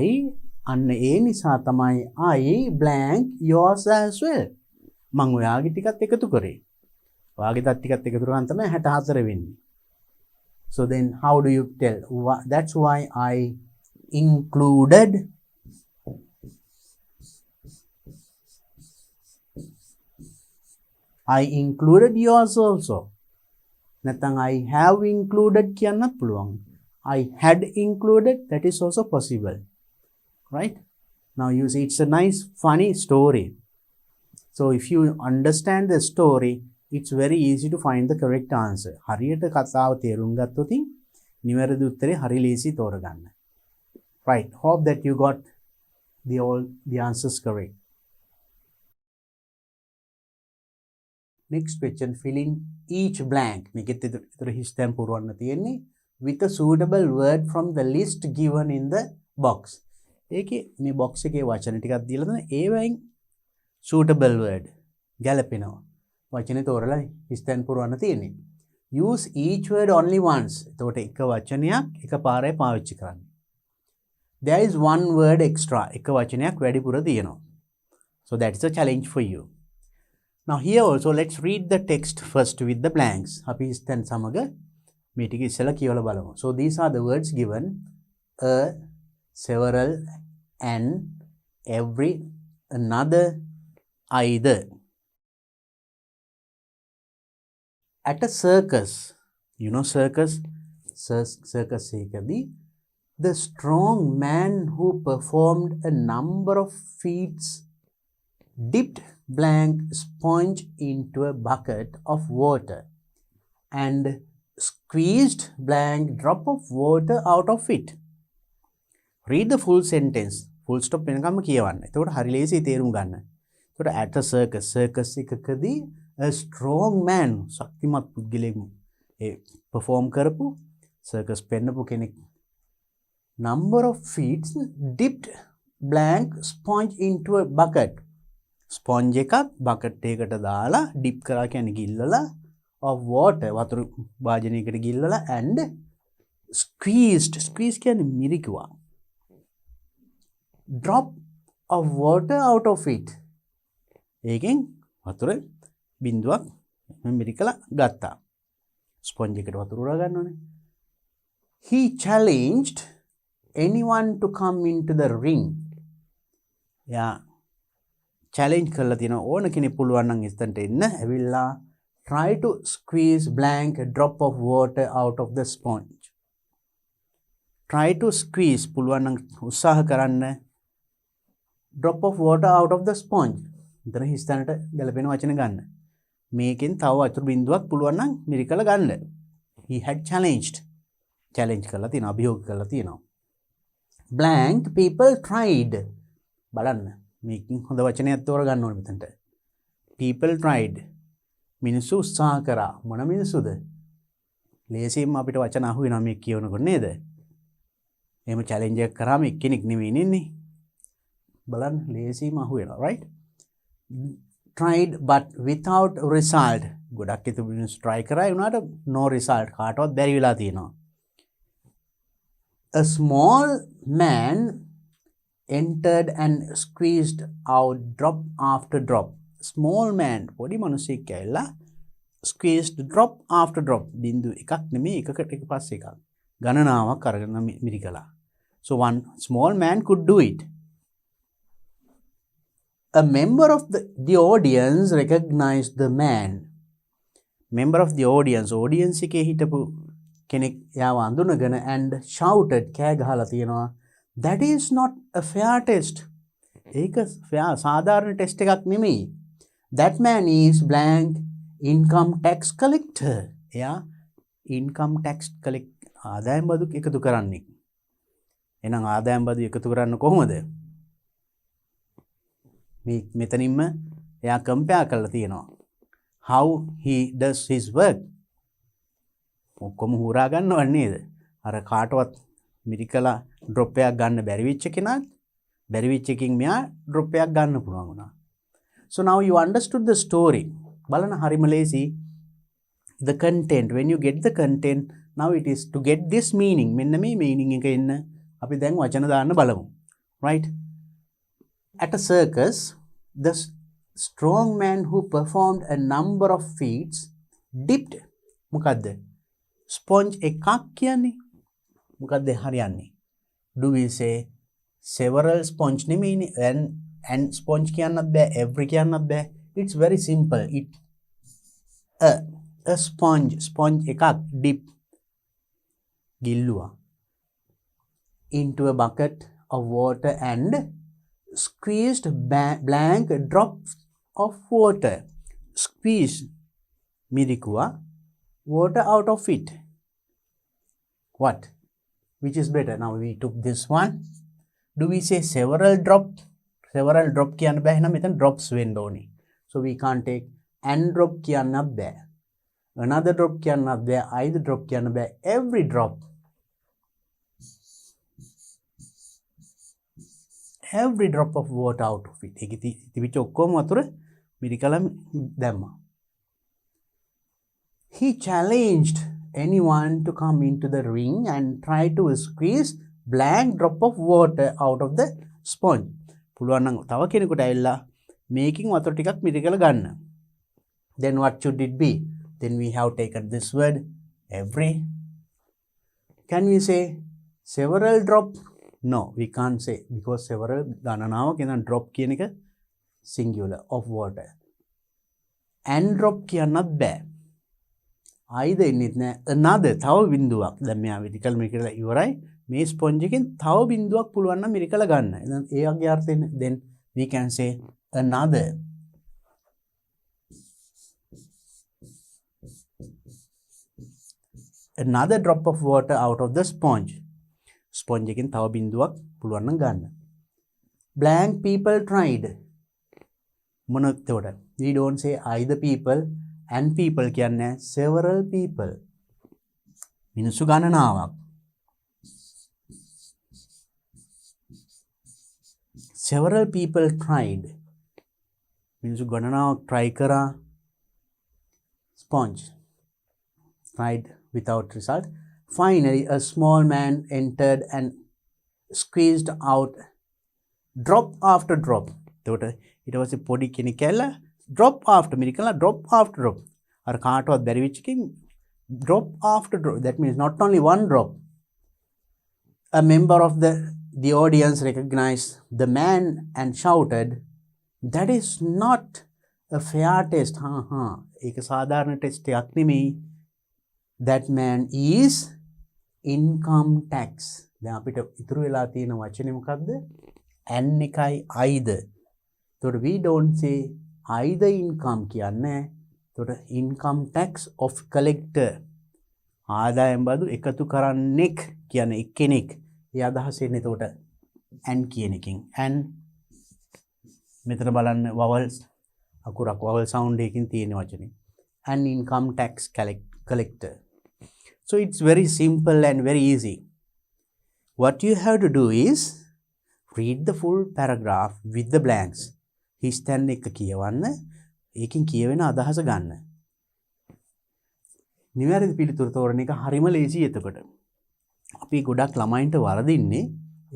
අන්න ඒ නිසා තමයි I blank yours as well. මම ඔයාගේ ටිකත් එකතු කරේ. ඔයාගේ ටිකත් එකතු කරාම තමයි 64 වෙන්නේ. So then how do you tell? That's why I included yours also. නැත්නම් I have included කියන්නත් පුළුවන්. I had included, that is also possible. Right? Now you see, it's a nice funny story. So if you understand the story, it's very easy to find the correct answer. හරියට කතාව තේරුම් ගත්තොත් නිවැරදි උත්තරේ හරි ලේසි තෝරගන්න. Right. Hope that you got the answers correct. Next question, fill in each blank. මේකෙත් විතර හිස්තැන් පුරවන්න තියෙන්නේ with a suitable word from the list given in the box. ඒකේ මේ box එකේ වචන ටිකක් දීලා තියෙනවා. ඒවෙන් suitable word ගැලපෙනවා. වචනේ තෝරලා හිස්තැන් පුරවන්න තියෙන්නේ. Use each word only once. එතකොට එක වචනයක් එකපාරයි පාවිච්චි කරන්න. There is one word extra. එක වචනයක් වැඩිපුර තියෙනවා. So that's a challenge for you. Now here also let's read the text first with the blanks. අපි හිස්තැන් සමග මේ ටික ඉස්සෙල්ලා කියවලා බලමු. So these are the words given: a, several, an, every, another, either. At a circus, you know circus? Circus ekadi, the strong man who performed a number of feats dipped blank sponge into a bucket of water and squeezed blank drop of water out of it. Read the full sentence. Full stop වෙනකම්ම කියවන්න. එතකොට හරි ලේසි තේරුම් ගන්න. එතකොට at a circus එකකදී a strong man ශක්තිමත් පුද්ගලයෙකු perform කරපු circus පෙන්නපු කෙනෙක් number of feet dipped blank sponge into a bucket. Sponge එකක් bucket එකකට දාලා dip කරා කියන්නේ ගිල්ලලා of water වතුර වාජනයකට ගිල්ලලා and squeeze කියන්නේ මිරිකුවා. Drop of water out of it. ඒකෙන් වතුර බින්දුවක් මිරිකලා ගත්තා. ස්පොන්ජ් එකට වතුර උරා ගන්න ඕනේ. He challenged anyone to come into the ring. යා challenge කරලා තියෙනවා ඕන කෙනෙක් පුළුවන් නම් ඉස්සන්ට එන්න ඇවිල්ලා try to squeeze blank a drop of water out of the sponge. Try to squeeze පුළුවන් නම් උත්සාහ කරන්න drop of water out of the sponge. ඉතන හිස්තැනට ගැලපෙන වචන ගන්න. මේකෙන් තව වතුර බින්දුවක් පුළුවන් නම් මිරිකලා ගන්න. He had challenged. challenge කරලා තියෙනවා අභියෝග කරලා තියෙනවා. Blank people tried. බලන්න. මේකෙන් හොඳ වචනයක් තෝරගන්න ඕනේ මෙතනට. People tried. මිනිස්සු උත්සාහ කරා. මොන මිනිස්සුද? ලේසියෙන්ම අපිට වචන අහු වෙනවා මේ කියවනකොට නේද? එහෙම challenge එකක් කරාම එක්කෙනෙක් නෙවෙයි ඉන්නේ. බලන්න ලේසියෙන්ම අහු වෙනවා right? Tried but without result. ගොඩක් ඉතු මිනිස්සු try කරා ඒ උනාට no result. කාටවත් බැරි වෙලා තියෙනවා. A small man entered and squeezed out drop after drop. Small man පොඩි මිනිහෙක් ඇවිල්ලා squeezed drop after drop. බින්දු එකක් නෙමෙයි එකකට එක පස්සේ එකක්. ගණනාවක් අරගෙන මිරිකලා. So one small man could do it. A member of the audience recognized the man. Member of the audience එකේ හිටපු කෙනෙක් යාව අඳුනගෙන and shouted කෑ ගහලා තියෙනවා that is not a fair test. ඒක සාධාරණ ටෙස්ට් එකක් නෙමෙයි. That man is blank income tax collector. එයා income tax collect ආදායම් බදු එකතු කරන්නේ. එහෙනම් ආදායම් බදු එකතු කරන්න කොහොමද? මේ මෙතනින්ම එයා කම්පෙයාර් කරලා තියෙනවා. How he does his work. ඔක්කොම හුරා ගන්නව නේද? අර කාටවත් මිරිකලා ඩ්‍රොප් එකක් ගන්න බැරි වෙච්ච කෙනාට බැරි වෙච්ච එකකින් මෙයා ඩ්‍රොප් එකක් ගන්න පුළුවන් වුණා. So now you understood the story. බලන්න හරිම ලේසි. The content, when you get the content, now it is to get this meaning. මෙන්න මේ meaning එක එන්න අපි දැන් වචන දාන්න බලමු. Right? At a circus, the strong man who performed a number of feats dipped මොකද්ද? sponge එකක් කියන්නේ මොකද්ද හරියන්නේ? Do we say several sponge නෙමෙයිනේ and sponge කියන්නත් බෑ every කියන්නත් බෑ. It's very simple. A sponge එකක් dip ගිල්ලුවා into a bucket of water and squeezed blank drop of water. Squeeze mirikuwa water out of it. What? Which is better? Now we took this one. Do we say several drop? Several drop කියන්න බෑ එහෙනම් මෙතන drops වෙන්න ඕනේ. So we can't take and drop කියන්නත් බෑ. Another drop කියන්නත් බෑ. Either drop කියන්න බෑ. Every drop. Every drop of water out of it. ඒක තිබිච්ච ඔක්කොම වතුර මිරිකලා දැම්මා. He challenged anyone to come into the ring and try to squeeze blank drop of water out of the sponge. පුළුවන් නම් තව කෙනෙකුට ඇවිල්ලා මේකින් වතුර ටිකක් මිරිකලා ගන්න. Then what should it be? Then we have taken this word every. Can we say several drop? No, we can't say because several ගණනාවක් එන drop කියන එක singular of water. And drop කියන්නත් බෑ. either ඉන්නෙත් නෑ another තව බිඳුවක්. දැන් මෙයා විදිකල් මිරිකලා ඉවරයි. මේ ස්පොන්ජ් එකෙන් තව බිඳුවක් පුළුවන් නම් මිරිකලා ගන්න. එහෙනම් ඒ වගේ අර්ථයෙන් then we can say another another drop of water out of the sponge. Sponge එකෙන් තව බිඳුවක් පුළුවන් නම් ගන්න. Blank people tried. මොන එතකොට we don't say either people and people කියන්නේ several people. මිනිස්සු ගණනාවක්. Several people tried. මිනිස්සු ගණනාවක් try කරා. Sponge tried without result. Finally, a small man entered and squeezed out drop after drop. එතකොට ඊට පස්සේ පොඩි කෙනෙක් කැල්ල drop after මිරිකලා drop after drop. අර කාටවත් බැරි වෙච්ච එකකින් drop after drop. That means not only one drop. A member of the audience recognized the man and shouted, "That is not a fair test." ඒක සාධාරණ ටෙස්ට් එකක් නෙමෙයි. That man is income tax. දැන් අපිට ඉතුරු වෙලා තියෙන වචනේ මොකද්ද? an එකයි either. එතකොට we don't say either income කියන්නේ. එතකොට income tax of collector. ආදායම් බදු එකතු කරන්නෙක් කියන්නේ එක්කෙනෙක්. ඒ අදහස එන්නේ එතකොට an කියන එකෙන්. and මෙතන බලන්න vowels අකුරක් vowel sound එකකින් තියෙන වචනේ. an income tax collector. So it's very simple and very easy. What you have to do is read the full paragraph with the blanks. හිස්තැන් එක කියවන්න. ඒකෙන් කියවෙන අදහස ගන්න. නිවැරදි පිළිතුරු තෝරන එක හරිම ලේසියි එතකොට. අපි ගොඩක් ළමයින්ට වරදින්නේ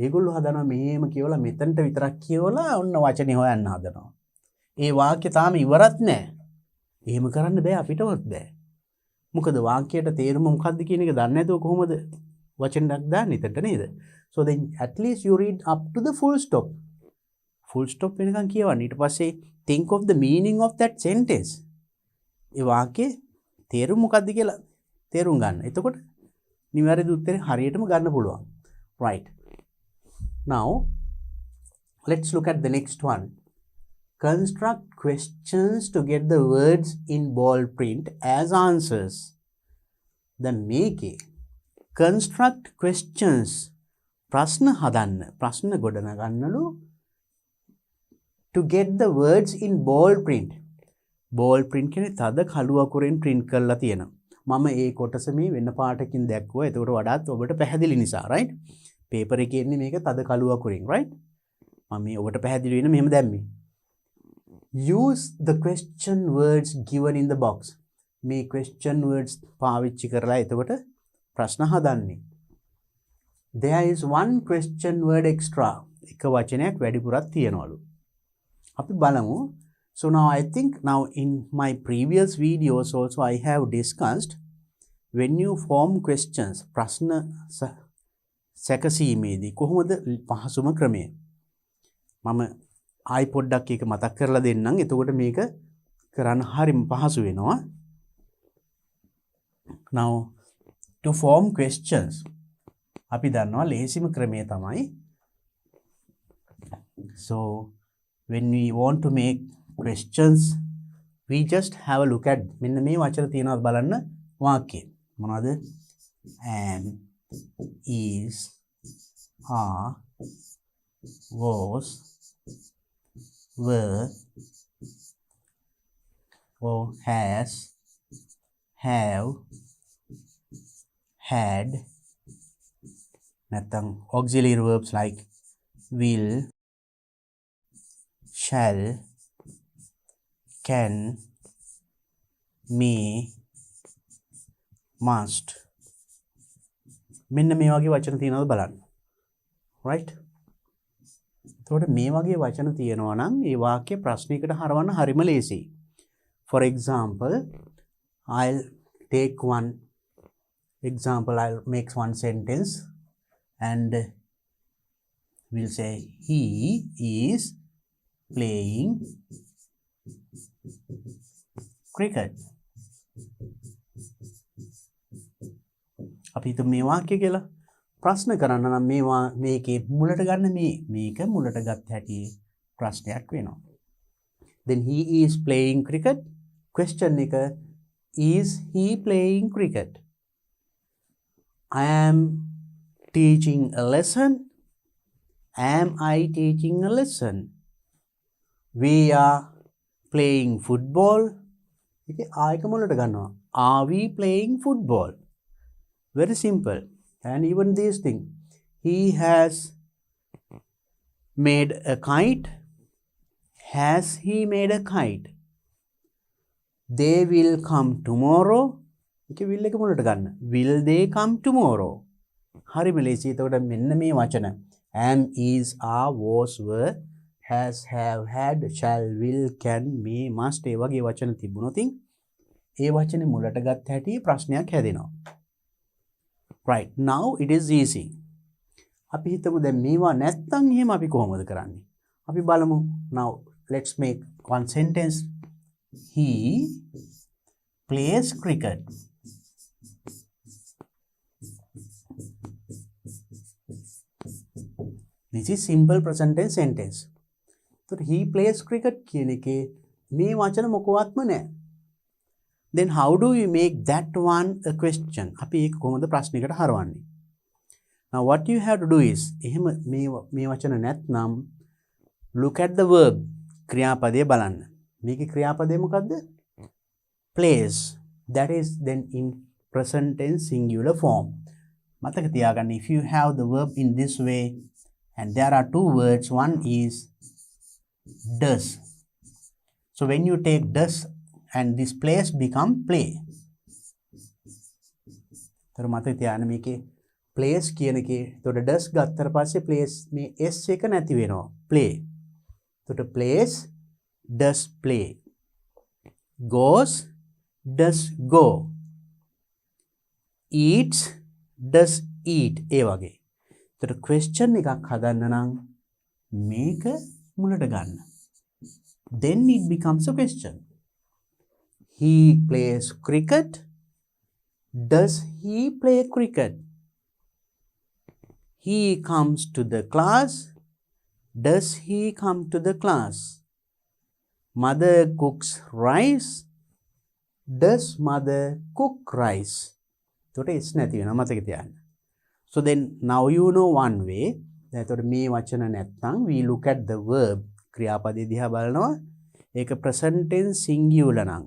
ඒගොල්ලෝ හදනවා මෙහෙම කියවලා මෙතනට විතරක් කියවලා ඔන්න වචනේ හොයන්න හදනවා. ඒ වාක්‍ය තාම ඉවරත් නැහැ. එහෙම කරන්න බෑ අපිටවත් බෑ. මොකද වාක්‍යයට තේරුම මොකක්ද කියන එක දන්නේ නැතුව කොහොමද වචනයක් දාන්නේ එතනට නේද? So then at least you read up to the full stop. Full stop වෙනකන් කියවන්න. ඊට පස්සේ think of the meaning of that sentence. ඒ වාක්‍යයේ තේරුම මොකක්ද කියලා තේරුම් ගන්න. එතකොට නිවැරදි උත්තරේ හරියටම ගන්න පුළුවන්. Right. Now let's look at the next one. Construct questions to get the words in bold print as answers. Then make it. Construct questions. ප්‍රශ්න හදන්න. ප්‍රශ්න ගොඩනගන්නලු to get the words in bold print. Bold print කියන්නේ තද කළු අකුරෙන් print කරලා තියෙනවා. මම ඒ කොටස මේ වෙන පාටකින් දැක්වුවා. ඒකට වඩාත් ඔබට පැහැදිලි නිසා, right? paper එකේ ඉන්නේ මේක තද කළු අකුරින්, right? මම මේ ඔබට පැහැදිලි වෙන මෙහෙම දැම්මේ. Use the question words given in the box. මේ question words පාවිච්චි කරලා එතකොට ප්‍රශ්න හදන්නේ. There is one question word extra. එක වචනයක් වැඩිපුරක් තියනවලු. අපි බලමු. So now I think now in my previous videos also I have discussed when you form questions ප්‍රශ්න සැකසීමේදී කොහොමද පහසුම ක්‍රමය. මම ආයි පොඩ්ඩක් ඒක මතක් කරලා දෙන්නම්. එතකොට මේක කරන්න හරිම පහසු වෙනවා. Now to form questions අපි දන්නවා ලේසිම ක්‍රමය තමයි. So when we want to make questions we just have a look at මෙන්න මේ වචන තියෙනවද බලන්න වාක්‍යය. මොනවද? and is are was were or has have had නැත්නම් auxiliary verbs like will shall can may must මෙන්න මේ වගේ වචන තියෙනවද බලන්න. right? එතකොට මේ වගේ වචන තියෙනවා නම් ඒ වාක්‍ය ප්‍රශ්නයකට හරවන්න හරිම ලේසියි. For example, I'll take one example. I'll make one sentence and we'll say he is playing cricket. අපි හිතමු මේ වාක්‍ය කියලා ප්‍රශ්න කරන්න නම් මේකේ මුලට ගන්න මේක මුලට ගත්ත හැටි ප්‍රශ්නයක් වෙනවා. Then he is playing cricket. Question එක is he playing cricket? I am teaching a lesson. Am I teaching a lesson? We are playing football. Okay, are we playing football? Very simple. And even this thing, he has made a kite. Has he made a kite? They will come tomorrow. Okay, will they come tomorrow? හරි මලේසි. එතකොට මෙන්න මේ වචන am, is, are, was, were, has, have, had, shall, will, can, may, must ඒ වගේ වචන තිබුණොත් ඒ වචනේ මුලට ගත්ත හැටි ප්‍රශ්නයක් හැදෙනවා. Right, now it is easy. අපි හිතමු දැන් මේවා නැත්තම් එහෙම අපි කොහොමද කරන්නේ? අපි බලමු. Now let's make one sentence. He plays cricket. This is simple present tense sentence. So he plays cricket කියන එකේ මේ වචන මොකවත්ම නැහැ. Then how do we make that one a question? අපි ඒක කොහොමද ප්‍රශ්නයකට හරවන්නේ? Now what you have to do is එහෙම මේ වචන නැත්නම් look at the verb ක්‍රියාපදය බලන්න. මේකේ ක්‍රියාපදය මොකද්ද? Plays. That is then in present tense singular form. මතක තියාගන්න, if you have the verb in this way and there are two words, one is does. So when you take does and this plays become play. तर මතක තියාගන්න මේකේ plays කියන එකේ එතකොට does ගත්තට පස්සේ plays මේ s එක නැති වෙනවා. play. එතකොට plays does play. goes does go. eats does eat. ඒ වගේ. එතකොට question එකක් හදන්න නම් මේක මුලට ගන්න. Then it becomes a question. He plays cricket. Does he play cricket? He comes to the class. Does he come to the class? Mother cooks rice. Does mother cook rice? එතකොට it's නැති වෙනවා මතක තියාගන්න. So then now you know one way. එතකොට මේ වචන නැත්නම් we look at the verb ක්‍රියාපදේ දිහා බලනවා. ඒක present tense singular නම්.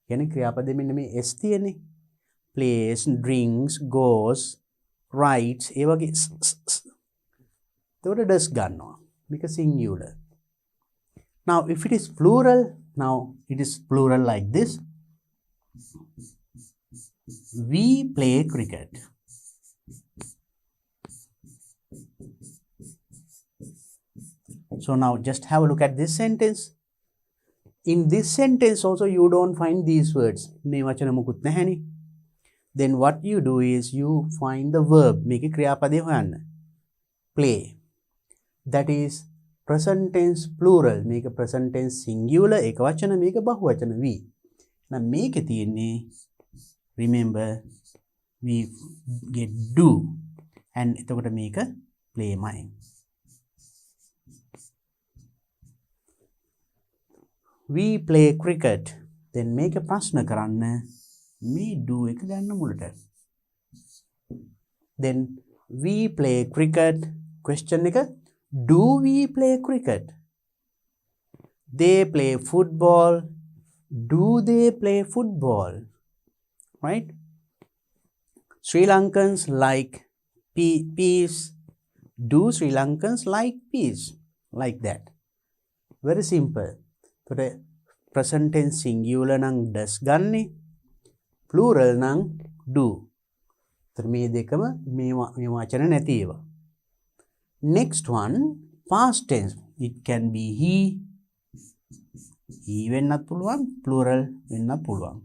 කියන්නේ ක්‍රියාපදේ මෙන්න මේ s තියෙන්නේ. plays, drinks, goes, writes ඒ වගේ එතකොට does ගන්නවා. මේක singular. Now if it is plural, now it is plural like this. We play cricket. So now just have a look at this sentence. In this sentence also you don't find these words. මේ වචන මොකුත් නැහැනේ. Then what you do is you find the verb. මේකේ ක්‍රියාපදේ හොයන්න. Play. That is present tense plural. මේක present tense singular එක වචන, මේක බහුවචන we. now මේකේ තියෙන්නේ remember we get do and එතකොට මේක play මයි. We play cricket. Then make a ප්‍රශ්න කරන්න me do එක ගන්න මුලට. Then we play cricket. Question එක do we play cricket? They play football. Do they play football? Right? Sri Lankans like peas. Do Sri Lankans like peas? Like that. Very simple. එතකොට present tense singular නම් does ගන්නේ, plural නම් do. එතකොට මේ දෙකම මේ වචන නැති ඒවා. Next one, past tense. It can be he වෙන්නත් පුළුවන්, plural වෙන්නත් පුළුවන්.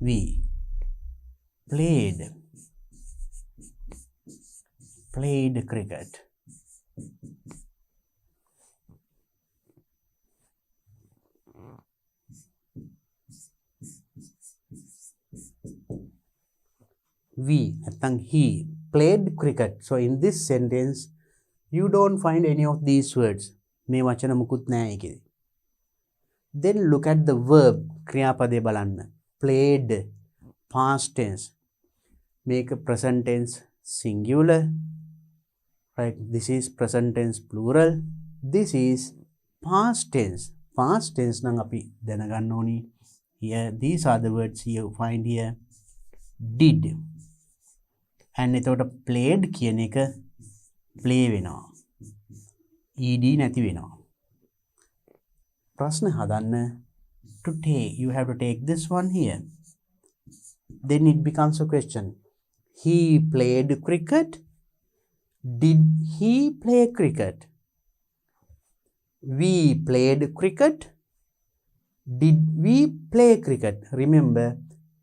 We played cricket. We නැත්නම් he played cricket. So in this sentence you don't find any of these words. මේ වචන මුකුත් නැහැ ඒකේ. Then look at the verb ක්‍රියාපදේ බලන්න. Played past tense. make a present tense singular, right? This is present tense plural. This is past tense. Past tense නම් අපි දැනගන්න ඕනි. Here these are the words you find here. Did. And එතකොට played කියන එක play වෙනවා. ed නැති වෙනවා. ප්‍රශ්න හදන්න to take. You have to take this one here. Then it becomes a question. He played cricket. Did he play cricket? We played cricket. Did we play cricket? Remember,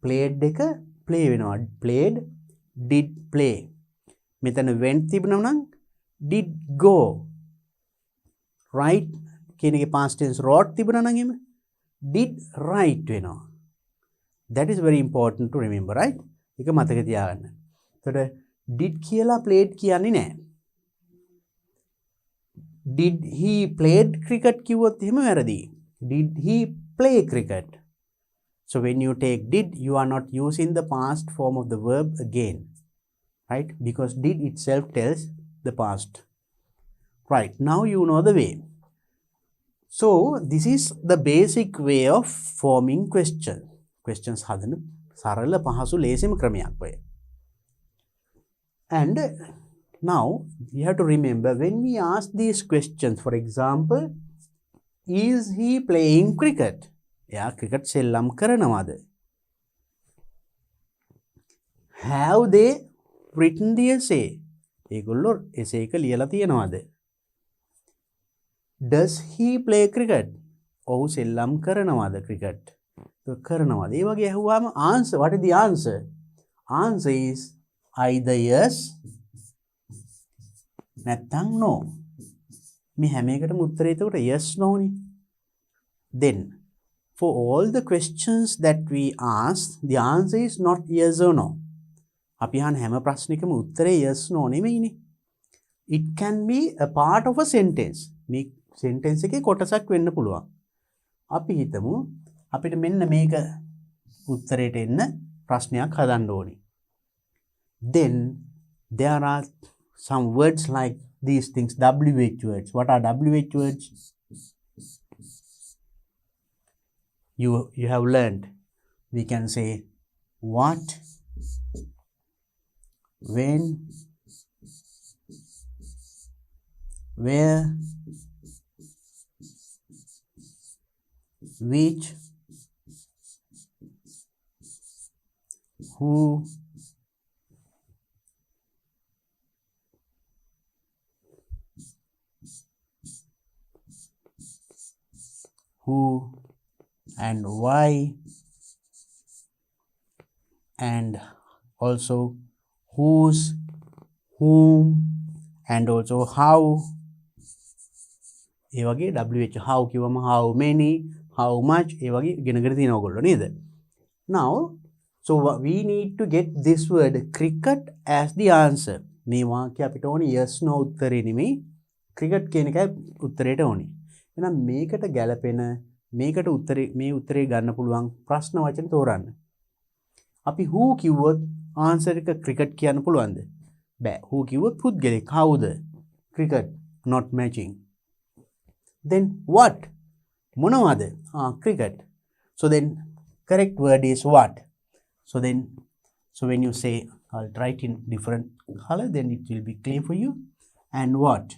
played එක play වෙනවා. Played, did play. මෙතන went තිබුණා නම් did go. Right? කියන එකේ past tense wrote තිබුණා නම් එම did write වෙනවා. That is very important to remember, right? ඒක මතක තියාගන්න. එතකොට did කියලා played කියන්නේ නැහැ. Did he played cricket කිව්වොත් එහෙම වැරදි. Did he play cricket? So when you take did, you are not using the past form of the verb again, right? Because did itself tells the past. Right, now you know the way. So this is the basic way of forming questions හදන සරල පහසු ලේසිම ක්‍රමයක් ඔය. And now you have to remember, when we ask these questions, for example, is he playing cricket? එයා cricket සෙල්ලම් කරනවද? Have they written the essay? ඒගොල්ලෝ essay එක ලියලා තියෙනවද? Does he play cricket? ඔහු සෙල්ලම් කරනවද cricket? කරනවද? ඒ වගේ අහුවාම answer, what is the answer? Answer is either yes නැත්නම් no. මේ හැම එකටම උත්තරේ එතකොට yes no නේ. Then for all the questions that we ask, the answer is not yes or no. අපි අහන හැම ප්‍රශ්නයකම උත්තරේ yes no නෙමෙයිනේ. It can be a part of a sentence. මේ sentence එකේ කොටසක් වෙන්න පුළුවන්. අපි හිතමු අපිට මෙන්න මේක උත්තරයට එන්න ප්‍රශ්නයක් හදන්න ඕනේ. Then there are some words like these things, WH words. What are WH words? You have learned. We can say what, when, where, which, who, and why, and also whose, whom, and also how. ඒ වගේ WH how කිව්වම how many, how much ඒ වගේ ඉගෙනගෙන තියෙනවා ඔයගොල්ලෝ නේද? Now so we need to get this word cricket as the answer. මේ වාක්‍ය අපිට ඕනේ yes no උත්තරේ නෙමෙයි, cricket කියන එකයි උත්තරේට ඕනේ. එහෙනම් මේකට ගැලපෙන මේකට මේ උත්තරේ ගන්න පුළුවන් ප්‍රශ්න වචන තෝරන්න. අපි who කිව්වොත් answer එක cricket කියන්න පුළුවන්ද? බෑ. who කිව්වොත් පුද්ගලෙක්. කවුද? cricket, not matching. Then what? මොනවද? cricket. So then correct word is what? So when you say, I'll write in different color, then it will be clear for you. And what?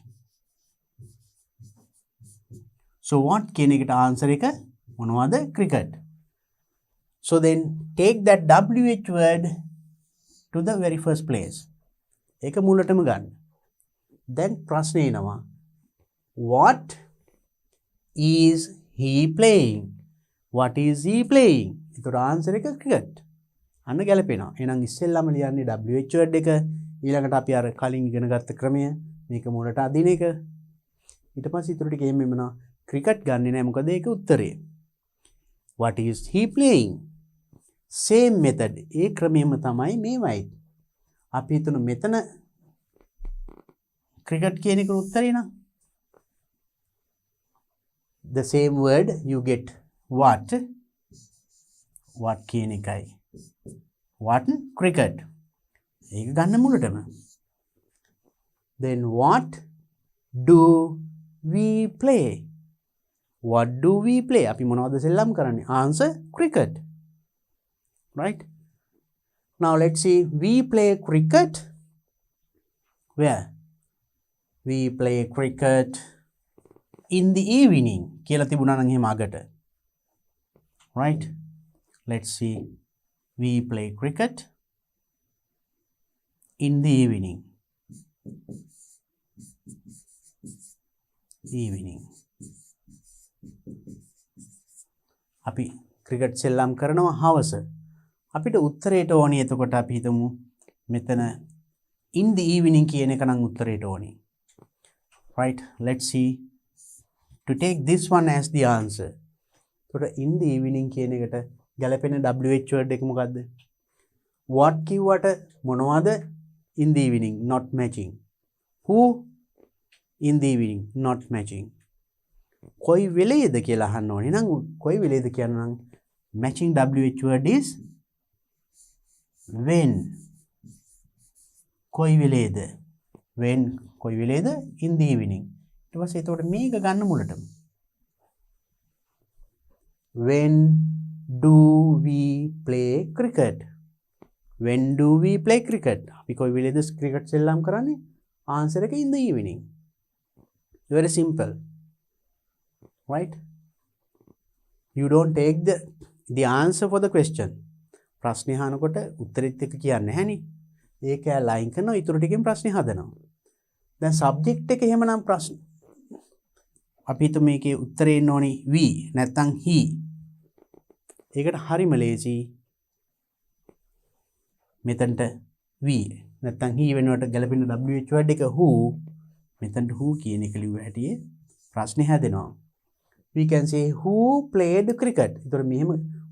So what කියන එකට answer එක මොනවද? cricket. So then take that WH word to the very first place. ඒක මුලටම ගන්න. Then ප්‍රශ්නේ එනවා. What is he playing? What is he playing? ඒකට answer එක cricket. අන්න ගැලපෙනවා. එහෙනම් ඉස්සෙල්ලාම ලියන්නේ WH word එක, ඊළඟට අපි අර කලින් ඉගෙන ගත්ත ක්‍රමය මේක මුලට අදින එක. ඊට පස්සේ ඊටු ටික එහෙම වෙනවා. cricket ගන්නෙ නෑ මොකද ඒක උත්තරේ. What is he playing? Same method. ඒ ක්‍රමෙම තමයි මේවයි. අපි හිතමු මෙතන cricket කියන එක උත්තරේ නා. The same word you get what? What කියන එකයි. What? Cricket. ඒක ගන්න මුලටම. Then what do we play? What do we play? අපි මොනවද සෙල්ලම් කරන්නේ? Answer cricket. Right? Now let's see. We play cricket. Where? We play cricket in the evening. කියලා තිබුණා නම් එහෙම අගට. Right? Let's see. We play cricket in the evening. Evening. අපි cricket සෙල්ලම් කරනවා හවස. අපිට උත්තරේට ඕනි එතකොට අපි හිතමු මෙතන in the evening කියන එක නම් උත්තරේට ඕනි. Right? Let's see. To take this one as the answer. එතකොට in the evening කියන එකට ගැලපෙන WH word එක මොකද්ද? What කිව්වට මොනවද? In the evening, not matching. Who? In the evening, not matching. කොයි වෙලේද කියලා අහන්න ඕනේ නම් කොයි වෙලේද කියන නම් matching WH word is when. කොයි වෙලේද? when කොයි වෙලේද? in the evening. ඊට පස්සේ එතකොට මේක ගන්න මුලටම. When do we play cricket? When do we play cricket? අපි කොයි වෙලේද ක්‍රිකට් සෙල්ලම් කරන්නේ? answer එක in the evening. Very simple. Right? You don't take the answer for the question. ප්‍රශ්නේ අහනකොට උත්තරෙත් එක කියන්නේ නැහැනේ. ඒක ලයින් කරනවා ඊටු ටිකෙන් ප්‍රශ්නේ හදනවා. දැන් සබ්ජෙක්ට් එක එහෙමනම් ප්‍රශ්න අපි හිත මේකේ උත්තරේ එන්න ඕනි we නැත්නම් he. ඒකට හරිම ලේසි. මෙතනට we නැත්නම් he වෙනුවට ගැලපෙන WH word එක who. මෙතනට who කියන එක ලිව්ව හැටියේ ප්‍රශ්නේ හැදෙනවා. We can say who played cricket. ඒතර මෙහෙම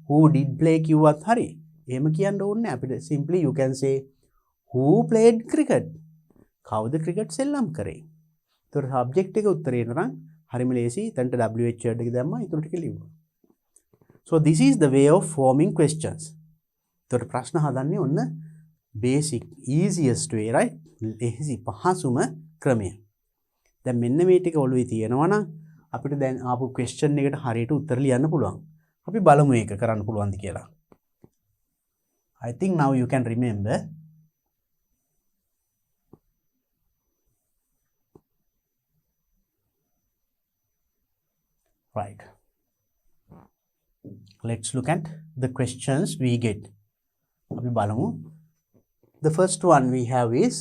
who did play කිව්වත් හරි. එහෙම කියන්න ඕනේ නැහැ. අපිට simply you can say who played cricket. කවුද ක්‍රිකට් සෙල්ලම් කරේ? ඒතර subject එක උත්තරේ එනවා හරිම ලේසි. එතනට WH word එක දැම්මා ඊටු ටික ලිව්වා. So this is the way of forming questions. ඒතර ප්‍රශ්න හදන්නේ ඔන්න basic easiest way, right? ලේසි පහසුම ක්‍රමය. දැන් මෙන්න මේ ටික ඔළුවේ තියෙනවා නම් අපිට දැන් ආපු question එකට හරියට උත්තර ලියන්න පුළුවන්. අපි බලමු ඒක කරන්න පුළුවන්ද කියලා. I think now you can remember. Right. Let's look at the questions we get. අපි බලමු. The first one we have is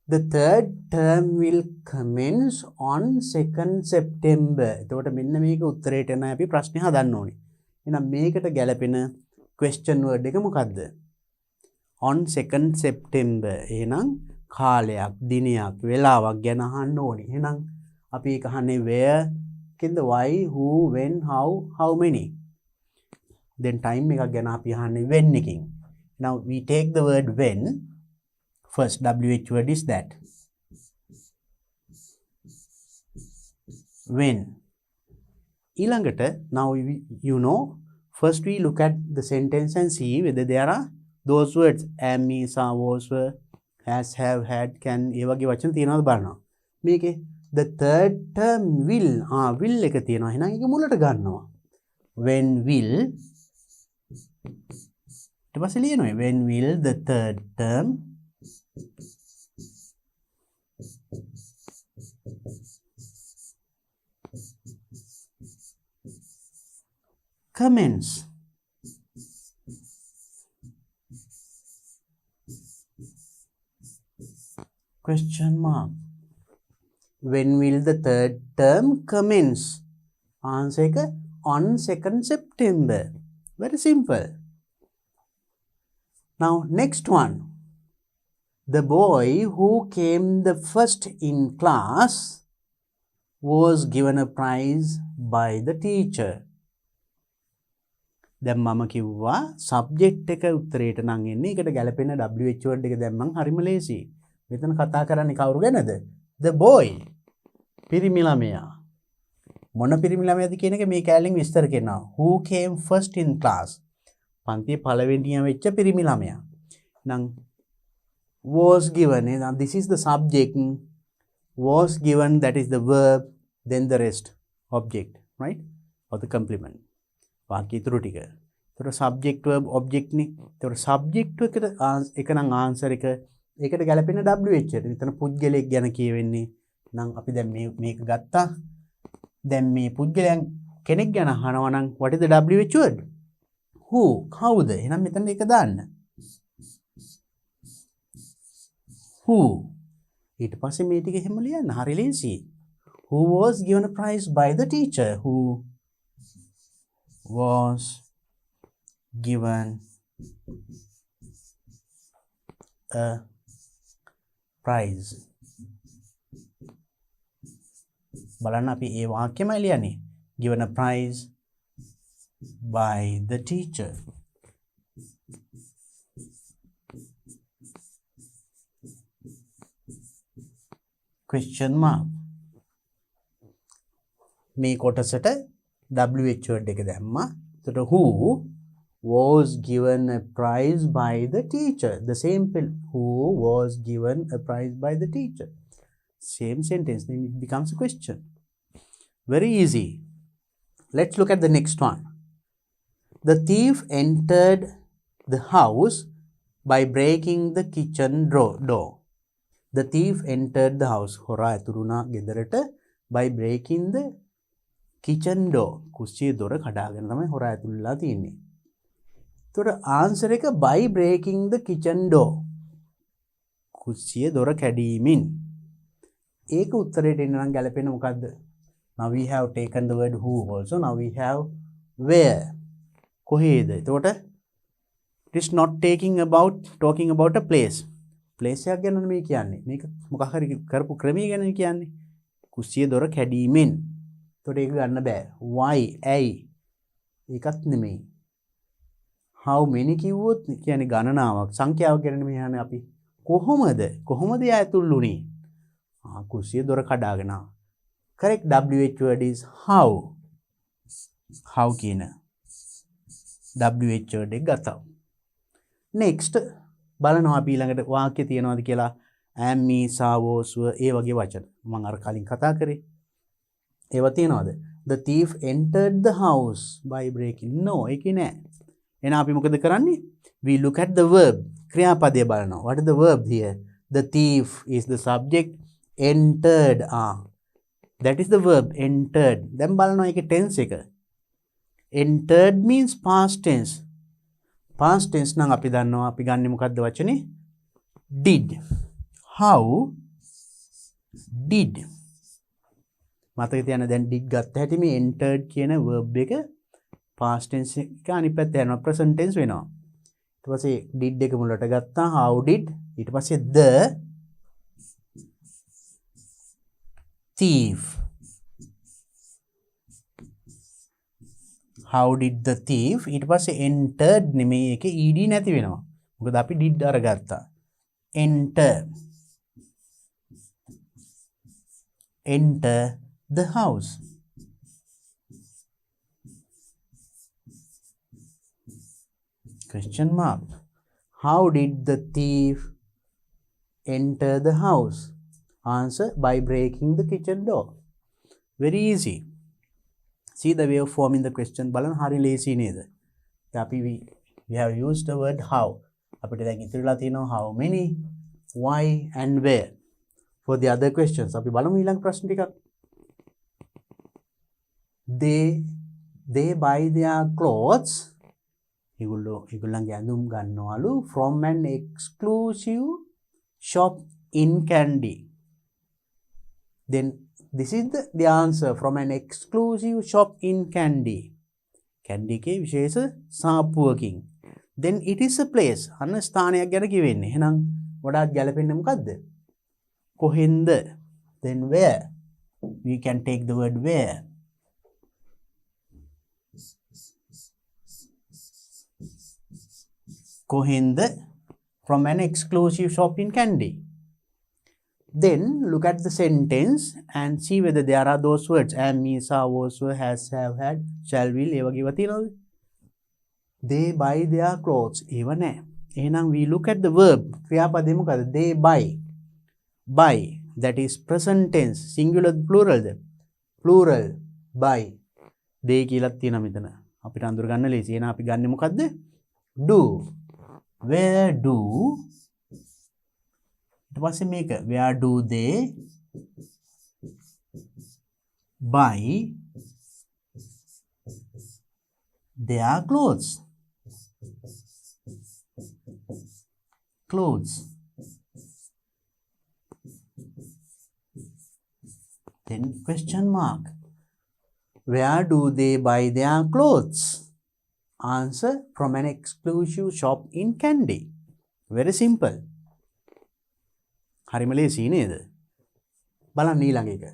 the third term will commence on 2nd September. එතකොට මෙන්න මේක උත්තරේට එන අපි ප්‍රශ්නේ හදන්න ඕනේ. එහෙනම් මේකට ගැලපෙන question word එක මොකද්ද? On 2nd September. එහෙනම් කාලයක්, දිනයක්, වෙලාවක් ගැන අහන්න ඕනේ. එහෙනම් අපි ඒක අහන්නේ where, the why, who, when, how many. Then time එකක් ගැන අපි අහන්නේ when එකකින්. Now we take the word when. First WH word is that. When. ඊළඟට now you know, first we look at the sentence and see whether there are those words am, is, are, was, were, has, have, had, can ඒ වගේ වචන තියෙනවද බලනවා. මේකේ the third term will will එක තියෙනවා. එහෙනම් ඒක මුලට ගන්නවා. When will ඊට පස්සේ ලියනවා when will the third term commence. Question mark. When will the third term commence? Answer එක on 2nd September. Very simple. Now next one. The boy who came the first in class was given a prize by the teacher. දැන් මම කිව්වා subject එක උත්තරේට නම් එන්නේ. ඒකට ගැලපෙන WH word එක දැම්මම හරිම ලේසි. මෙතන කතා කරන්නේ කවුරු ගැනද? The boy. පිරිමි ළමයා. මොන පිරිමි ළමයාද කියන එක මේ කැලෙන් විස්තර කරනවා. Who came first in class? පන්තියේ පළවෙනියා වෙච්ච පිරිමි ළමයා. නම් was given. Now this is the subject. Was given, that is the verb, then the rest object, right? Or the complement. වාක්‍ය ඉතුරු ටික. ඒතර subject verb object නේ. ඒතර subject එක නම් answer එක ඒකට ගැලපෙන WH එකට. එතන පුද්ගලයෙක් ගැන කියවෙන්නේ. නම් අපි දැන් මේක ගත්තා. දැන් මේ පුද්ගලයන් කෙනෙක් ගැන අහනවා නම් what is the WH word? Who? කවුද? එහෙනම් මෙතන ඒක දාන්න. Who? ඊට පස්සේ මේ ටික එහෙම ලියන්න. හරි ලේසි. Who was given a prize by the teacher? Who was given a prize? බලන්න අපි ඒ වාක්‍යමයි ලියන්නේ. Given a prize by the teacher. Question mark. මේ කොටසට WH word එක දැම්මා. එතකොට who was given a prize by the teacher. The same who was given a prize by the teacher. Same sentence, then it becomes a question. Very easy. Let's look at the next one. The thief entered the house by breaking the kitchen door. The thief entered the house. හොරා ඇතුළුනා ගෙදරට by breaking the kitchen door. කුස්සියේ දොර කඩාගෙන තමයි හොරා ඇතුළුලා තියෙන්නේ. එතකොට answer එක by breaking the kitchen door. කුස්සියේ දොර කැඩීමෙන්. ඒක උත්තරේට එන්න නම් ගැලපෙන්නේ මොකද්ද? Now we have taken the word who also. Now we have where. කොහේද? එතකොට it is not talking about a place. place එකක් ගැන මේ කියන්නේ. මේක මොකක් හරි කරපු ක්‍රමය ගැන කියන්නේ. කුස්සියේ දොර කැඩීමෙන්. එතකොට ඒක ගන්න බෑ. why? ඇයි? ඒකත් නෙමෙයි. how many කිව්වොත් කියන්නේ ගණනාවක් සංඛ්‍යාවක් ගැන මේ යන්නේ අපි. කොහොමද යා ඇතුල් වුනේ? කුස්සියේ දොර කඩාගෙන. correct WH word is how. how කියන WH word එක ගත්තා. next බලනවා අපි ඊළඟට වාක්‍ය තියනවාද කියලා. am, me, sa, was, were ඒ වගේ වචන. මම අර කලින් කතා කරේ. ඒවා තියනවාද? The thief entered the house by breaking. No, ඒකේ නෑ. එහෙනම් අපි මොකද කරන්නේ? We look at the verb. ක්‍රියාපදය බලනවා. What is the verb here? The thief is the subject. Entered. That is the verb. Entered. දැන් බලනවා ඒකේ tense එක. Entered means past tense. Past tense නම් අපි දන්නවා අපි ගන්නෙ මොකද්ද වචනේ? Did. How did. මතක තියන්න දැන් did ගත්ත හැටි මේ entered කියන verb එක past tense එක අනිත් පැත්ත යනවා present tense වෙනවා. ඊට පස්සේ did එක මුලට ගත්තා how did. ඊට පස්සේ the thief. How did the thief? ඊට පස්සේ entered නෙමෙයි ඒකේ ed නැති වෙනවා. මොකද අපි did අරගත්තා. enter the house. Question mark. How did the thief enter the house? Answer by breaking the kitchen door. Very easy. See the way of forming the question. බලන්න හරි ලේසි නේද? අපි we have used the word how. අපිට දැන් ඉතිරිලා තියෙනවා how many, why and where. For the other questions අපි බලමු ඊළඟ ප්‍රශ්න ටිකක්. They buy their clothes. ඒගොල්ලන්ගේ ඇඳුම් ගන්නවලු from an exclusive shop in Kandy. Then this is the answer. From an exclusive shop in Kandy. Kandy के विशेष සාප්පුවකින්. Then it is a place. අන්න ස්ථානයක් ගැන කියවෙන්නේ. එහෙනම් වඩාත් ගැලපෙන්නේ මොකද්ද? කොහෙන්ද? Then where? We can take the word where. කොහෙන්ද? From an exclusive shop in Kandy. Then look at the sentence and see whether there are those words. Am, me, sa, was, were, has, have, had, shall, will. ඒවා කිව්වා තියෙනවද? They buy their clothes. ඒව නෑ. එහෙනම් we look at the verb ක්‍රියාපදේ මොකද? they buy. Buy, that is present tense, singular plural the? plural buy. they කියලා තියෙනවා මෙතන. අපිට අඳුර ගන්න ලේසි. එහෙනම් අපි ගන්නෙ මොකද්ද? do. where do ඊට පස්සේ මේක where do they buy their clothes. Clothes. Then question mark. Where do they buy their clothes? Answer, from an exclusive shop in Kandy. Very simple. හරිම ලේසි නේද? බලන්න ඊළඟ එක.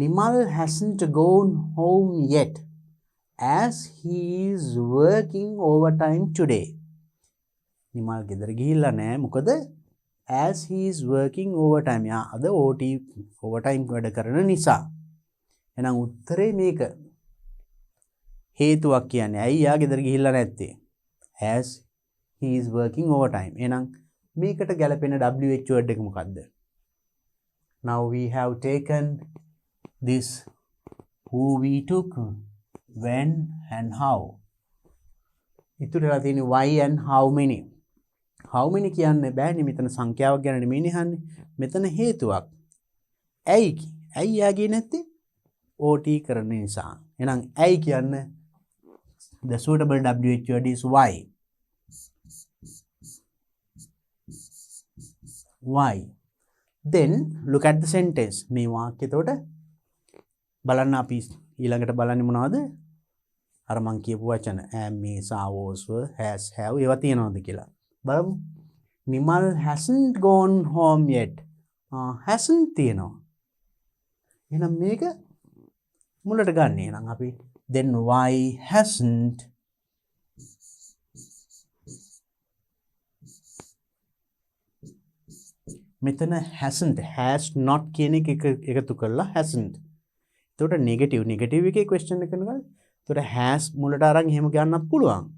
Nimal hasn't gone home yet as he is working overtime today. Nimal ගෙදර ගිහිල්ලා නැහැ. මොකද as he is working overtime. යා අද OT overtime වැඩ කරන නිසා. එහෙනම් උත්තරේ මේක. හේතුවක් කියන්නේ ඇයි යා ගෙදර ගිහිල්ලා නැත්තේ? as he is working overtime. එහෙනම් මේකට ගැලපෙන WH word එක මොකද්ද? Now we have taken this who we took, when and how. ඉතුරුලා තියෙන්නේ why and how many. how many කියන්න බෑනේ මෙතන සංඛ්‍යාවක් ගැන නෙමෙයිනේ අහන්නේ. මෙතන හේතුවක්. ඇයි යාගේ නැත්තේ? OT කරන නිසා. එහෙනම් ඇයි කියන්න the suitable WH word is why. Why? Then look at the sentence. මේ වාක්‍යය එතකොට බලන්න අපි ඊළඟට බලන්නේ මොනවද? අර මං කියපු වචන am, is, are, was, were, has, have ඒවා තියෙනවද කියලා. බලමු. Nimal hasn't gone home yet. hasn't තියෙනවා. එහෙනම් මේක මුලට ගන්න. එහෙනම් අපි then why hasn't මෙතන hasn't, has not කියන එක එකතු කරලා hasn't. එතකොට නෙගටිව් එකේ question එක කරනවා. එතකොට has මුලට අරන් එහෙම ගන්නත් පුළුවන්.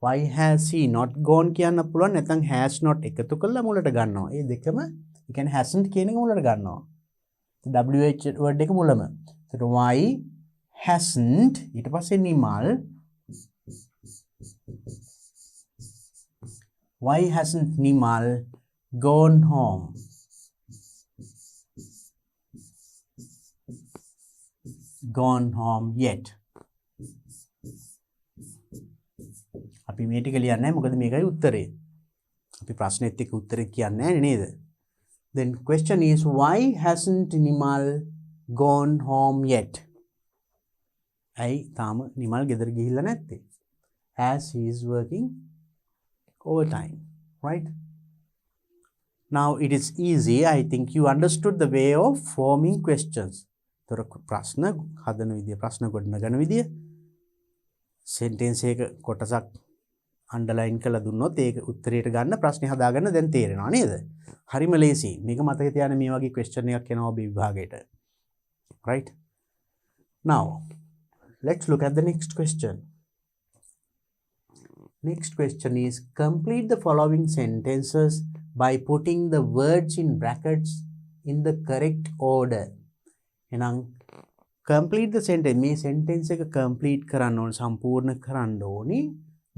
why has he not gone කියන්න පුළුවන්. නැත්නම් has not එකතු කරලා මුලට ගන්නවා. මේ දෙකම ඒ කියන්නේ hasn't කියන එක මුලට ගන්නවා. WH word එක මුලම. එතකොට why hasn't ඊට පස්සේ Nimal why hasn't Nimal gone home? Gone home yet. අපි මේ ටික ලියන්නේ නැහැ මොකද මේකයි උත්තරේ. අපි ප්‍රශ්නෙත් එක්ක උත්තරේ කියන්නේ නැහැ නේද? Then question is why hasn't Nimal gone home yet? ඇයි තාම නිමල් ගෙදර ගිහිල්ලා නැත්තේ? As he is working overtime, right? Now it is easy. I think you understood the way of forming questions. තොර ප්‍රශ්න හදන විදිය, ප්‍රශ්න ගොඩනගන විදිය, sentence එක කොටසක් underline කරලා දුන්නොත් ඒක උත්තරයට ගන්න ප්‍රශ්නේ හදාගන්න දැන් තේරෙනවා නේද? හරිම ලේසි. මේක මතක තියාගන්න මේ වගේ question එකක් එනවා ඔබේ විභාගයට. Right? Now let's look at the next question. Next question is complete the following sentences by putting the words in brackets in the correct order. එහෙනම් complete the sentence. මේ sentence එක complete කරන්න ඕන, සම්පූර්ණ කරන්න ඕනි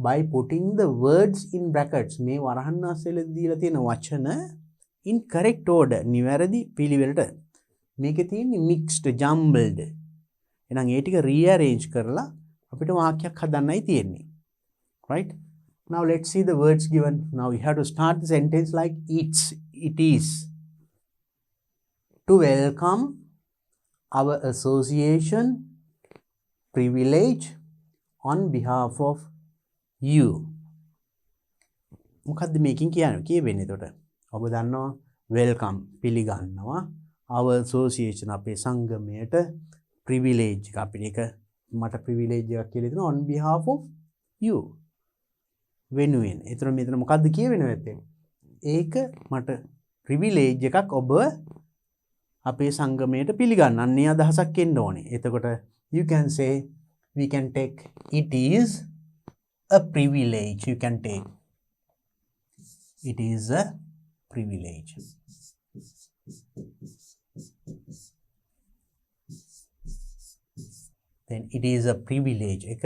by putting the words in brackets. මේ වරහන් අස්සෙල දීලා තියෙන වචන in correct order. නිවැරදි පිළිවෙලට. මේකේ තියෙන්නේ mixed, jumbled. එහෙනම් ඒ ටික rearrange කරලා අපිට වාක්‍යයක් හදන්නයි තියෙන්නේ. Right? Now let's see the words given. Now we have to start the sentence like it is to welcome our association privilege on behalf of you. මොකද්ද මේකෙන් කියවෙන්නේ එතකොට? ඔබ දන්නවා welcome පිළිගන්නවා, our association අපේ සංගමයට, privilege එක අපිට එක මට privilege එකක් කියලා දෙනවා on behalf of you. වෙනුවෙන්. ඒතර මෙතන මොකද්ද කියවෙන්නේ නැත්තේ? ඒක මට privilege එකක් ඔබ අපේ සංගමයට පිළිගන්න. අන්නේ අදහසක් එන්න ඕනේ. එතකොට you can say, we can take it is a privilege. You can take it is a privilege. Then it is a privilege. එක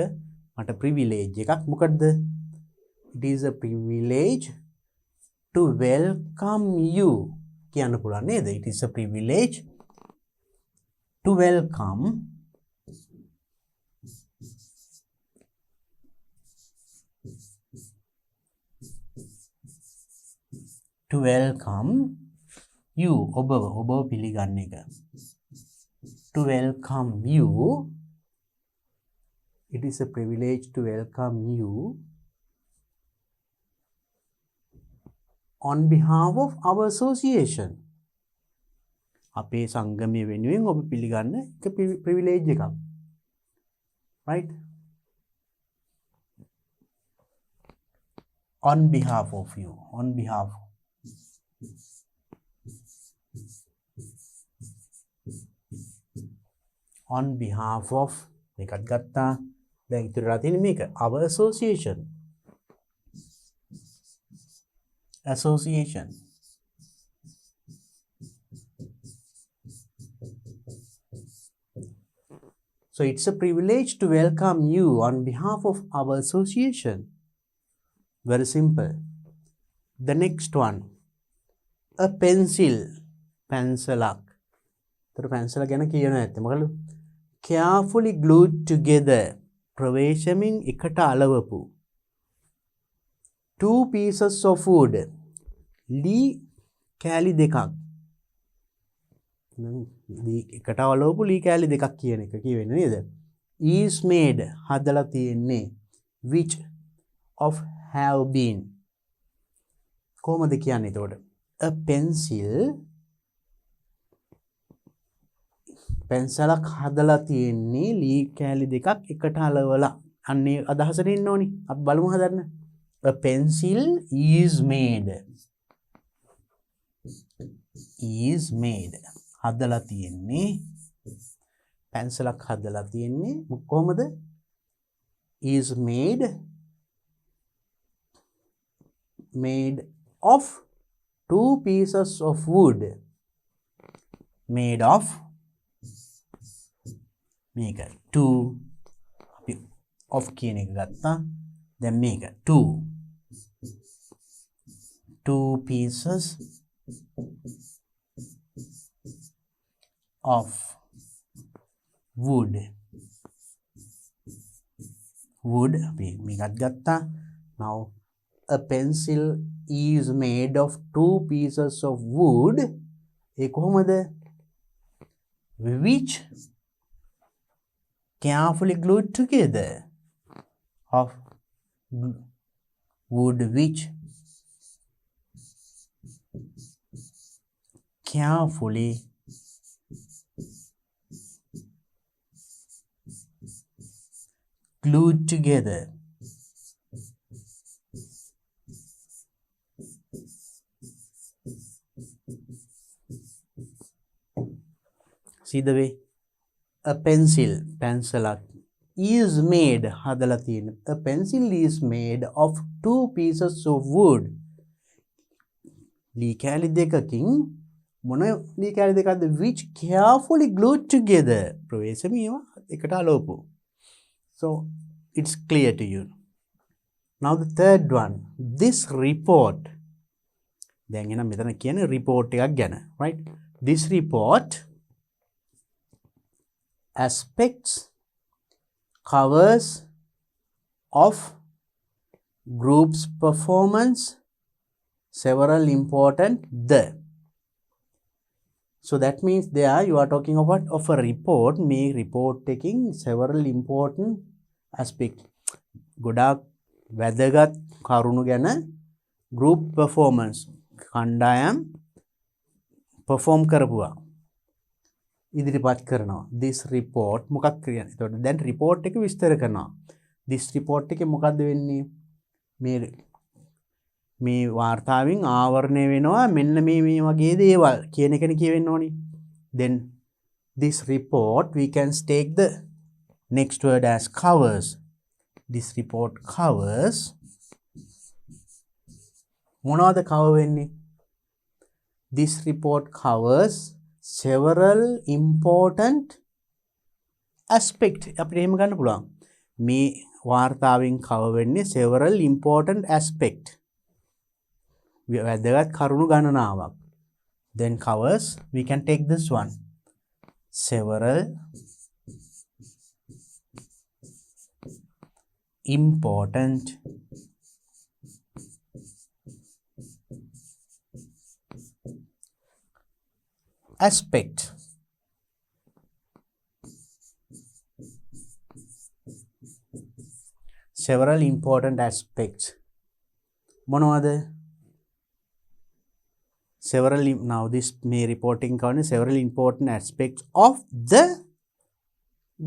මට privilege එකක් මොකද්ද? It is a privilege to welcome you කියන්න පුළුවන් නේද? It is a privilege to welcome you ඔබව පිළිගන්න එක. To welcome you, it is a privilege to welcome you on behalf of our association. අපේ සංගමය වෙනුවෙන් ඔබ පිළිගන්න එක privilege එකක්. Right? On behalf of you. On behalf. On behalf of මේකත් ගත්තා. දැන් ඉතුරුලා තියෙන්නේ මේක. Our association. Association. So it's a privilege to welcome you on behalf of our association. Very simple. The next one. A pencil. Pencilak. तर pencil ගැන කියනවා ඇත්තේ මොකද? Carefully glued together. ප්‍රවේශමින් එකට අලවපු. Two pieces of wood. ලී කෑලි දෙකක්. එකට අලවපු ලී කෑලි දෙකක් කියන එක කියවෙන්නේ නේද? Is made හදලා තියෙන්නේ. Which of have been. කොහොමද කියන්නේ එතකොට? A pencil පෙන්සලක් හදලා තියෙන්නේ ලී කෑලි දෙකක් එකට අලවලා. අන්නේ අදහසට ඉන්න ඕනි. අපි බලමු හදන්න. A pencil is made. Is made. හදලා තියෙන්නේ පෙන්සලක් හදලා තියෙන්නේ කොහොමද? Is made of two pieces of wood. Made of මේක 2 අපි of කියන එක ගත්තා. දැන් මේක 2 pieces of wood අපි මේකත් ගත්තා. Now a pencil is made of 2 pieces of wood. ඒ කොහොමද? Which carefully glued together. Of wood which carefully glued together. See the way? A pencil is made හදලා තියෙන. A pencil is made of 2 pieces of wood. ලී කෑලි දෙකකින් මොන ලී කෑලි දෙකක්ද? Which carefully glued together. ප්‍රවේශමීව එකට අලවපු. So it's clear to you. Now the third one. This report. දැන් එහෙනම් මෙතන කියන්නේ report එකක් ගැන. Right? This report aspects, covers of group's performance, several important the. So that means there you are talking about of a report. May report taking several important aspects. ගොඩාක් වැදගත් කරුණු ගැන group performance කණ්ඩායම් perform කරපුවා. ඉදිරිපත් කරනවා. This report මොකක් කියන්නේ? එතකොට දැන් report එක විස්තර කරනවා. This report එකේ මොකද්ද වෙන්නේ? මේ වාර්තාවෙන් ආවරණය වෙනවා මෙන්න මේ වගේ දේවල් කියන එකනේ කියවෙන්න ඕනි. Then this report we can take the next word as covers. This report covers මොනවද cover වෙන්නේ? This report covers several important aspects. අපිට එහෙම ගන්න පුළුවන්. මේ වාර්තාවෙන් cover වෙන්නේ several important aspects. වැදගත් කරුණු ගණනාවක්. Then covers, we can take this one. Several important aspect. Several important aspects. මොනවද? Several, now this may reporting counting several important aspects of the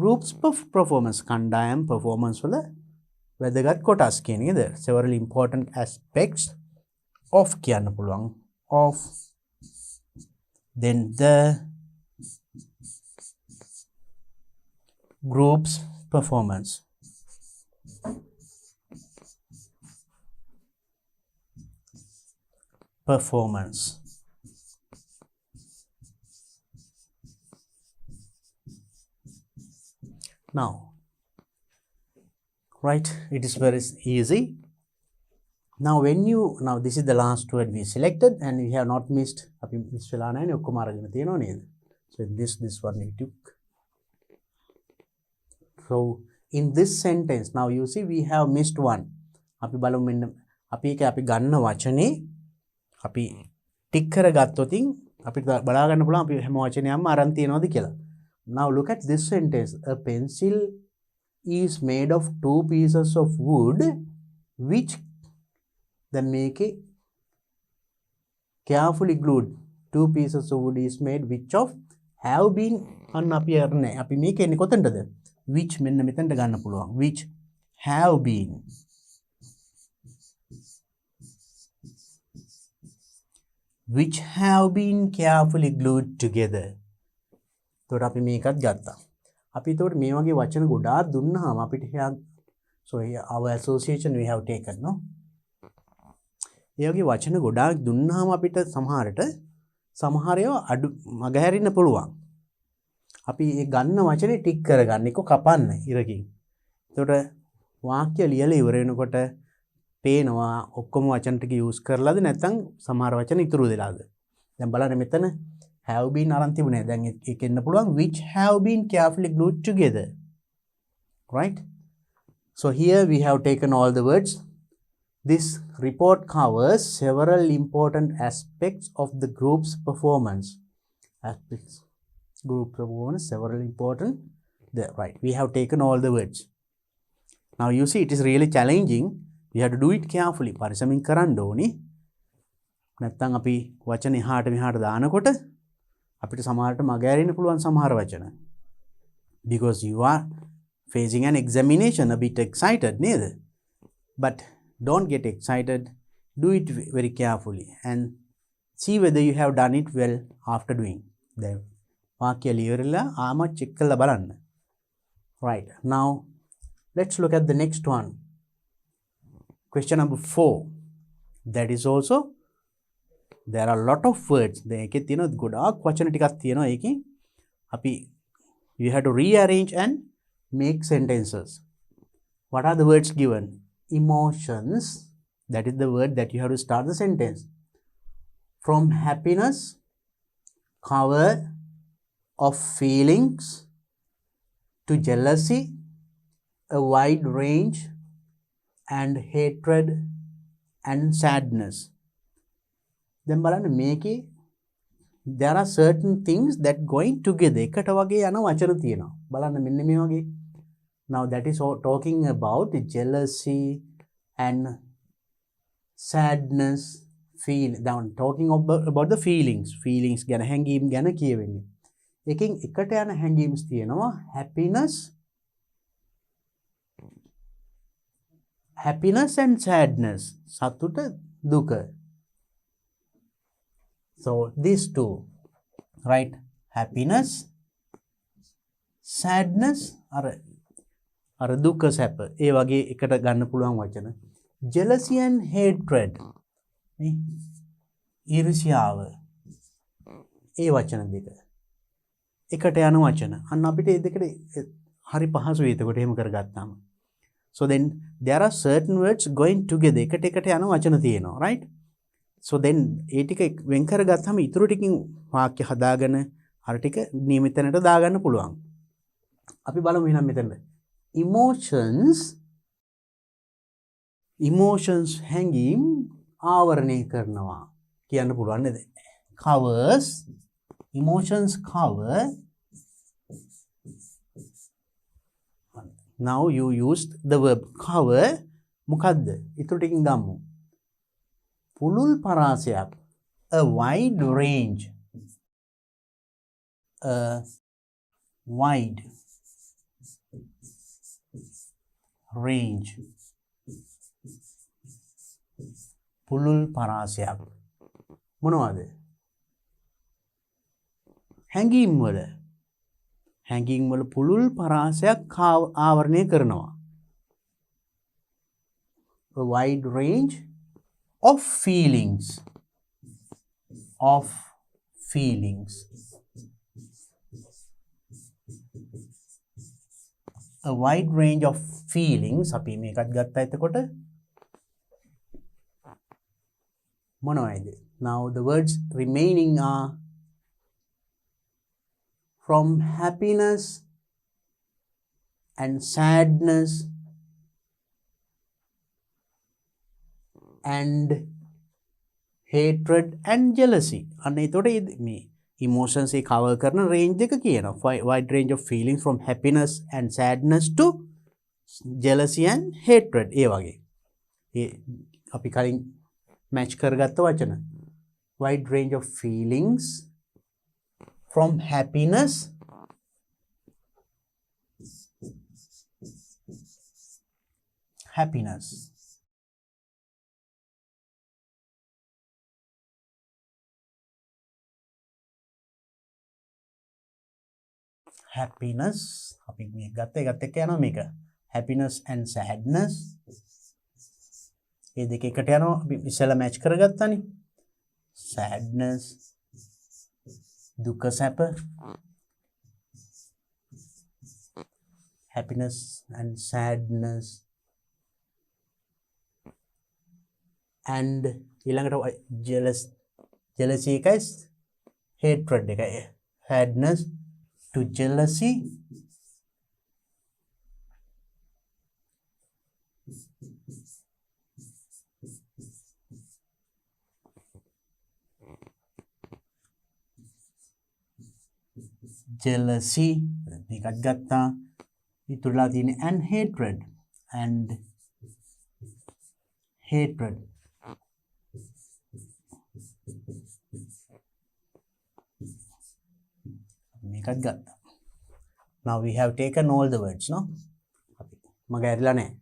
group's performance. කණ්ඩායම් performance වල වැදගත් කොටස් කියන එකද? Several important aspects of කියන්න පුළුවන්. Of then the group's performance. Now, right, it is very easy. Now this is the last word we selected and we have not missed. අපි miss වෙලා නැහැ ඔක්කොම අරගෙන තියෙනව නේද? So this one we took. So in this sentence, now you see we have missed one. අපි බලමු මෙන්න අපි ඒක අපි ගන්න වචනේ අපි ටික් කරගත්තොතින් අපිට බලා ගන්න පුළුවන් අපි හැම වචනයක්ම අරන් තියනවද කියලා. Now look at this sentence. A pencil is made of two pieces of wood which then make it carefully glued. Two pieces of wood is made which of have been අන්න අපි අරනේ අපි මේක එන්නේ කොතනද? Which මෙන්න මෙතනට ගන්න පුළුවන්. Which have been carefully glued together. එතකොට අපි මේකත් ගත්තා. අපි එතකොට මේ වගේ වචන ගොඩාක් දුන්නාම අපිට so our association we have taken no. ඒ වගේ වචන ගොඩාක් දුන්නාම අපිට සමහර ඒවා අඩු මගහැරින්න පුළුවන්. අපි ඒ ගන්න වචනේ ටික් කරගන්න එක කපන්න ඉරකින්. එතකොට වාක්‍ය ලියලා ඉවර වෙනකොට පේනවා ඔක්කොම වචන ටික යූස් කරලාද නැත්නම් සමහර වචන ඉතුරු වෙලාද. දැන් බලන්න මෙතන have been අරන් තිබුණේ. දැන් ඒක එන්න පුළුවන් which have been carefully glued together. Right? So here we have taken all the words. This report covers several important aspects of the group's performance. Group performance, several important. There, right. We have taken all the words. Now you see it is really challenging. We have to do it carefully. පරිස්සමින් කරන්න ඕනේ. නැත්නම් අපි වචන එහාට මෙහාට දානකොට අපිට සමහරට මගහැරෙන්න පුළුවන් සමහර වචන. Because you are facing an examination, a bit excited නේද? But don't get excited. Do it very carefully and see whether you have done it well after doing. The වාක්‍ය ලියවිලා ආම චෙක් කරලා බලන්න. Right. Now let's look at the next one. Question number 4. That is also there are a lot of words. මේකේ තියෙන ගොඩාක් වචන ටිකක් තියෙනවා ඒකෙන්. අපි you have to rearrange and make sentences. What are the words given? Emotions. That is the word that you have to start the sentence. From happiness, cover of feelings, to jealousy, a wide range, and hatred and sadness. Then බලන්න මේකේ there are certain things that going together. එකට වගේ යන වචන තියෙනවා. බලන්න මෙන්න මේ වගේ. Now that is talking about jealousy and sadness, down talking about the feelings ගැන හැඟීම් ගැන කියවෙන්නේ. එකකින් එකට යන හැඟීම්ස් තියෙනවා happiness and sadness. සතුට දුක. So these two, right? Happiness, sadness, අර දුක සැප. ඒ වගේ එකට ගන්න පුළුවන් වචන. Jealousy and hatred. නේ ඊර්ෂ්‍යාව ඒ වචන දෙක එකට යන වචන අන්න අපිට ඒ දෙකට හරි පහසුයි එතකොට එහෙම කරගත්තාම so then there are certain words going together එකට යන වචන තියෙනවා right so then ඒ ටික වෙන් කරගත්තාම ඊටු ටිකින් වාක්‍ය හදාගෙන අර ටික නියමිතනට දාගන්න පුළුවන් අපි බලමු එහෙනම් මෙතන emotions හැඟීම් ආවරණය කරනවා කියන්න පුළුවන් නේද covers emotions cover now you used the verb cover මොකද්ද ඊටු ටිකින් ගමු පුළුල් පරාසයක් a wide range පුළුල් පරාසයක් මොනවද හැඟීම් වල පුළුල් පරාසයක් ආවරණය කරනවා a wide range of feelings a wide range of feelings අපි මේකත් ගත්තා එතකොට මොනවද now the words remaining are from happiness and sadness and hatred and jealousy අන්න එතකොට මේ emotions ඒ cover කරන range දෙක කියනවා wide range of feelings from happiness and sadness to jealousy and hatred ඒ වගේ ඒ අපි කලින් match කරගත්ත වචන wide range of feelings from happiness අපි මේ ගත්ත එකට යනවා මේක happiness and sadness ඒ දෙක එකට යනවා අපි ඉස්සෙල්ලා මැච් කරගත්තානේ sadness දුක සැප happiness and sadness and ඊළඟට jealousy එකයි hatred එකයි sadness to jealousy මේකත් ගත්තා ඉතුරුලා තියෙන්නේ and hatred මේකත් ගත්තා now we have taken all the words no මග ඇරිලා නැහැ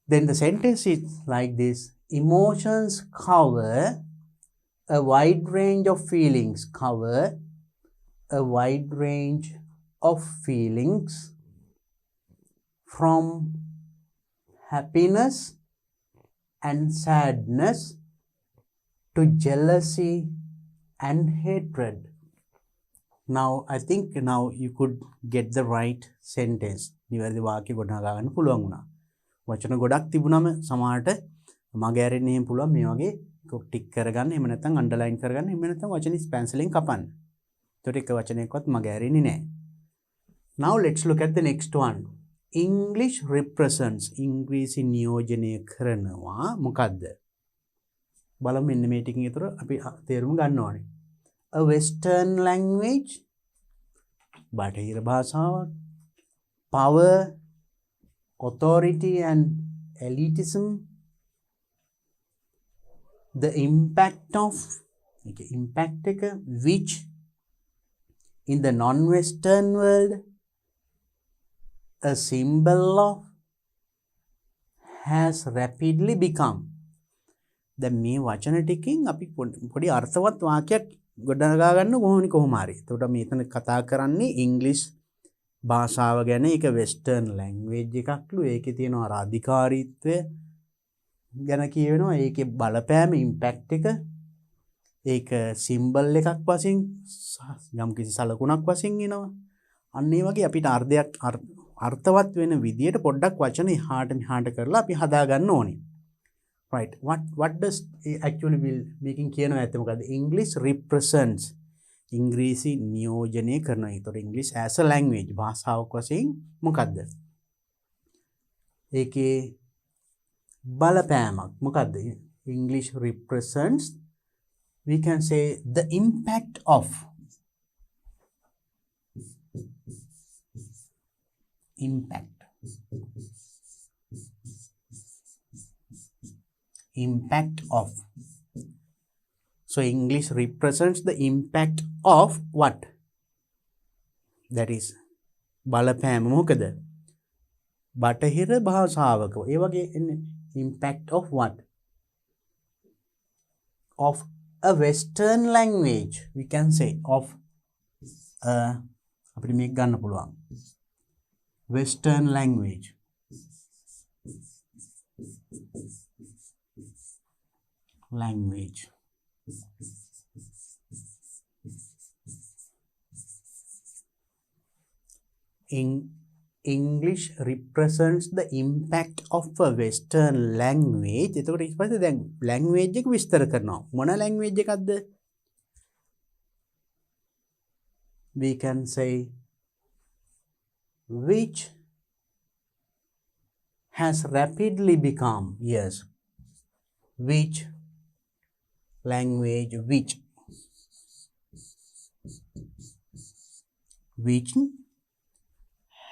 then the sentence is like this emotions cover a wide range of feelings from happiness and sadness to jealousy and hatred. Now I think now you could get the right sentence. නිවැරදි වාක්‍ය ගොඩනගා ගන්න පුළුවන් වුණා. වචන ගොඩක් තිබුණාම සමහරට මග ඇරෙන්න එහෙම පුළුවන් මේ වගේ ටික් කරගන්න එහෙම නැත්නම් අන්ඩර්ලයින් කරගන්න එහෙම නැත්නම් වචන ස්පෙන්සලෙන් කපන්න. ඒකට එක වචනයක්වත් මග ඇරෙන්නේ නැහැ. Now let's look at the next one. English represents ඉංග්‍රීසි නියෝජනය කරනවා මොකද්ද? බලමු මෙන්න මේ ටිකෙන් විතර අපි තේරුම් ගන්න ඕනේ. A Western language බටහිර භාෂාවක් power authority and elitism the impact which in the non-Western world a symbol of has rapidly become දැන් මේ වචන ටිකෙන් අපි පොඩි අර්ථවත් වාක්‍යයක් ගොඩනගා ගන්න කොහොම හරි. එතකොට මේතන කතා කරන්නේ ඉංග්‍රීසි භාෂාව ගැන. ඒක වෙස්ටර්න් ලැන්ග්වේජ් එකක්ලු. ඒකේ තියෙනවා අධිකාරීත්වය ගැන කියවෙනවා ඒකේ බලපෑම ඉම්පැක්ට් එක ඒක සිම්බල් එකක් වශයෙන් යම්කිසි සලකුණක් වශයෙන් එනවා. අන්න ඒ වගේ අපිට අර්ථවත් වෙන විදියට පොඩ්ඩක් වචන එහාට මෙහාට කරලා අපි හදා ගන්න ඕනේ. Right. What does actually will making කියනවා ඇත්ත මොකද්ද? English represents ඉංග්‍රීසි නියෝජනය කරනවා. ඒතකොට English as a language භාෂාවක් වශයෙන් මොකද්ද? ඒකේ බලපෑමක් මොකද්ද? English represents, we can say, the impact of impact of. So English represents the impact of what? That is බලපෑම මොකද? බටහිර භාෂාවක ඒ වගේ impact of what? Of a western language, we can say, of අපිට මේක ගන්න පුළුවන් western language. English represents the impact of a western language. එතකොට ඊට පස්සේ දැන් language එක විස්තර කරනවා. මොන language එකක්ද? We can say which has rapidly become, yes, which language, which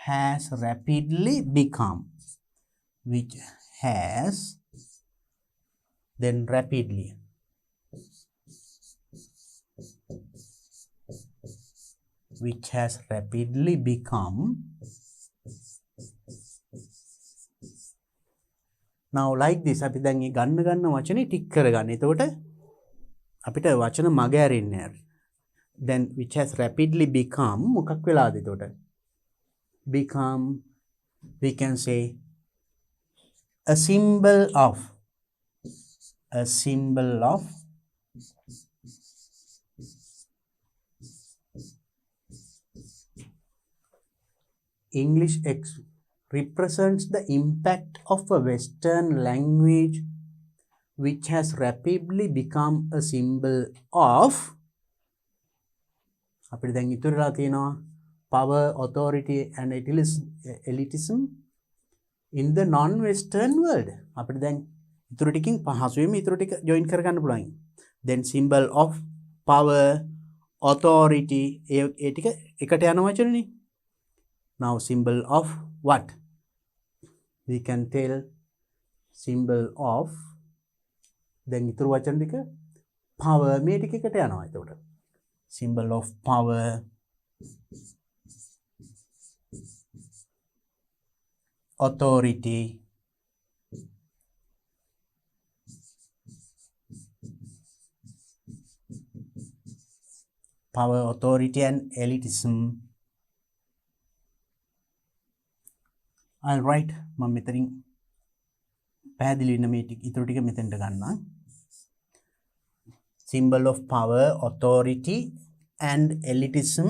has rapidly become, which has, then rapidly, which has rapidly become. Now like this අපි දැන් මේ ගන්න වචනේ ටික් කරගන්න. එතකොට අපිට වචන මග ඇරෙන්නේ නැහැ. Then which has rapidly become මොකක් වෙලාද එතකොට? Become, we can say, a symbol of English represents the impact of a western language which has rapidly become a symbol of. අපිට දැන් ඉතුරුලා තියෙනවා power, authority and elitism in the non-western world. අපිට දැන් ඉතුරු ටිකකින් පහසුවෙන්ම ඉතුරු ටික join කරගන්න පුළුවන්. Then symbol of power, authority ඒ ටික එකට යන වචනනේ. Now symbol of what? We can tell symbol of, then ඉතුරු වචන ටික power මේ ටික එකට යනවා එතකොට. Symbol of power, authority, and elitism. I'll write මම මෙතනින් පැහැදිලි වෙන මේ ඉතුරු ටික මෙතෙන්ට ගන්නවා. Symbol of power, authority and elitism.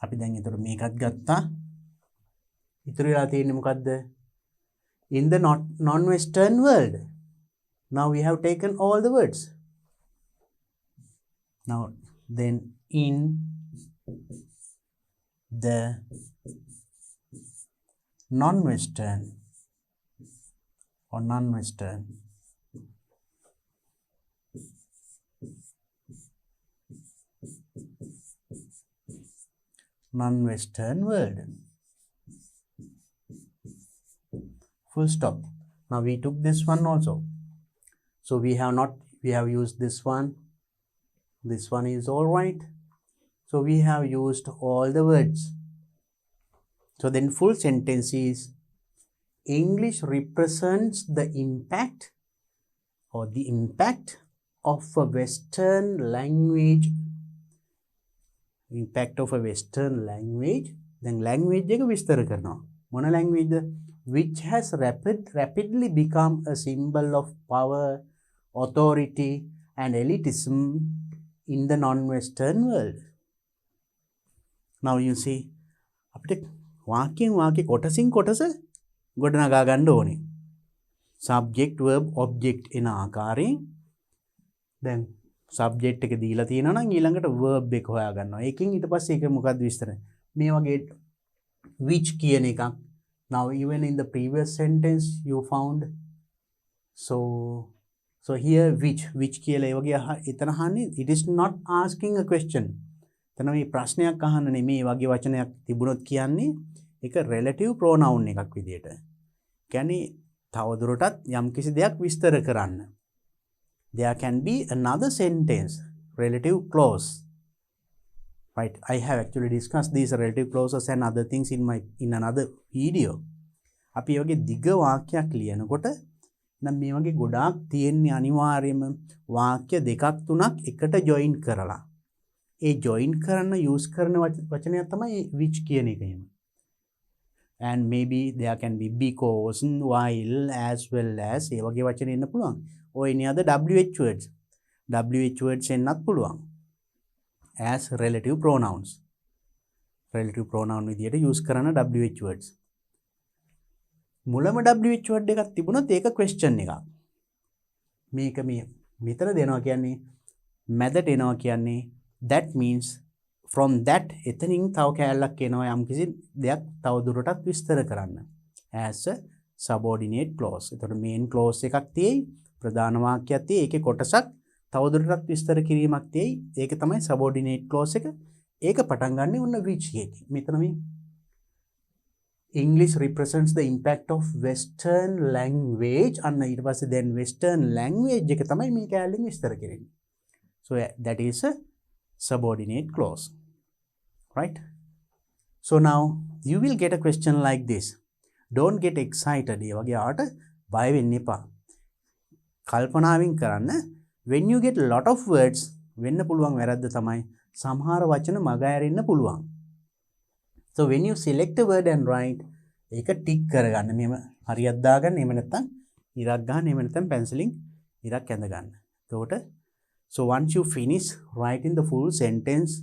අපි දැන් ඊතර මේකත් ගත්තා. ඉතුරු වෙලා තියෙන්නේ මොකද්ද? In the non-western world. Now we have taken all the words. Now then in the non-western or non-western world. Full stop. Now we took this one also. So we have used this one. This one is all right. So we have used all the words. So then full sentence is English represents the impact of a Western language impact of a western language then language එක විස්තර කරනවා මොන language which has rapidly become a symbol of power authority and elitism in the non-western world now you see අපිට වාක්‍යයෙන් වාක්‍ය කොටසින් කොටස ගොඩනගා ගන්න ඕනේ subject verb object එන ආකාරයෙන් දැන් subject එක දීලා තියෙනවා නම් ඊළඟට verb එක හොයා ගන්නවා ඒකෙන් ඊට පස්සේ ඒක මොකක්ද විස්තර මේ වගේ which කියන එකක් now even in the previous sentence you found so here which කියලා ඒ වගේ එතන අහන්නේ it is not asking a question එතන මේ ප්‍රශ්නයක් අහන්න නෙමෙයි වගේ වචනයක් තිබුණොත් කියන්නේ ඒක relative pronoun එකක් විදියට කියන්නේ තවදුරටත් යම්කිසි දෙයක් විස්තර කරන්න there can be another sentence relative clause right I have actually discussed these relative clauses and other things in another video අපි මේ වගේ දිග වාක්‍යයක් ලියනකොට නම් මේ වගේ ගොඩාක් තියෙන්නේ අනිවාර්යයෙන්ම වාක්‍ය දෙකක් තුනක් එකට join කරලා ඒ join කරන්න use කරන වචනයක් තමයි which කියන එක එහෙම and maybe there can be because while as well as ඒ වගේ වචන එන්න පුළුවන් or any other wh words එන්නත් පුළුවන් as relative pronouns විදියට use කරන wh words මුලම wh word එකක් තිබුණොත් ඒක question එකක් මේක මේ මෙතන දෙනවා කියන්නේ මැදට එනවා කියන්නේ that means from that එතනින් තව කැලලක් එනවා යම්කිසි දෙයක් තව දුරටත් විස්තර කරන්න as a subordinate clause එතකොට main clause එකක් තියෙයි ප්‍රධාන වාක්‍යයක් තියෙයි ඒකේ කොටසක් තව දුරටත් විස්තර කිරීමක් තියෙයි ඒක තමයි subordinate clause එක ඒක පටන් ගන්න ඕන which එකේ මෙතන මේ English represents the impact of western language අන්න ඊට පස්සේ then western language එක තමයි මේ කැලලෙන් විස්තර කරන්නේ so that is a subordinate clause right so now you will get a question like this don't get excited ඒ වගේ ආට බය වෙන්න එපා කල්පනාවෙන් කරන්න when you get a lot of words වෙන්න පුළුවන් වැරද්ද තමයි සමහර වචන මග ඇරෙන්න පුළුවන් so when you select a word and write ඒක ටික් කරගන්න මෙහෙම හරියක් දාගන්න එහෙම නැත්නම් ඉරක් ගන්න එහෙම නැත්නම් පැන්සලින් ඉරක් ඇඳ ගන්න එතකොට so once you finish writing the full sentence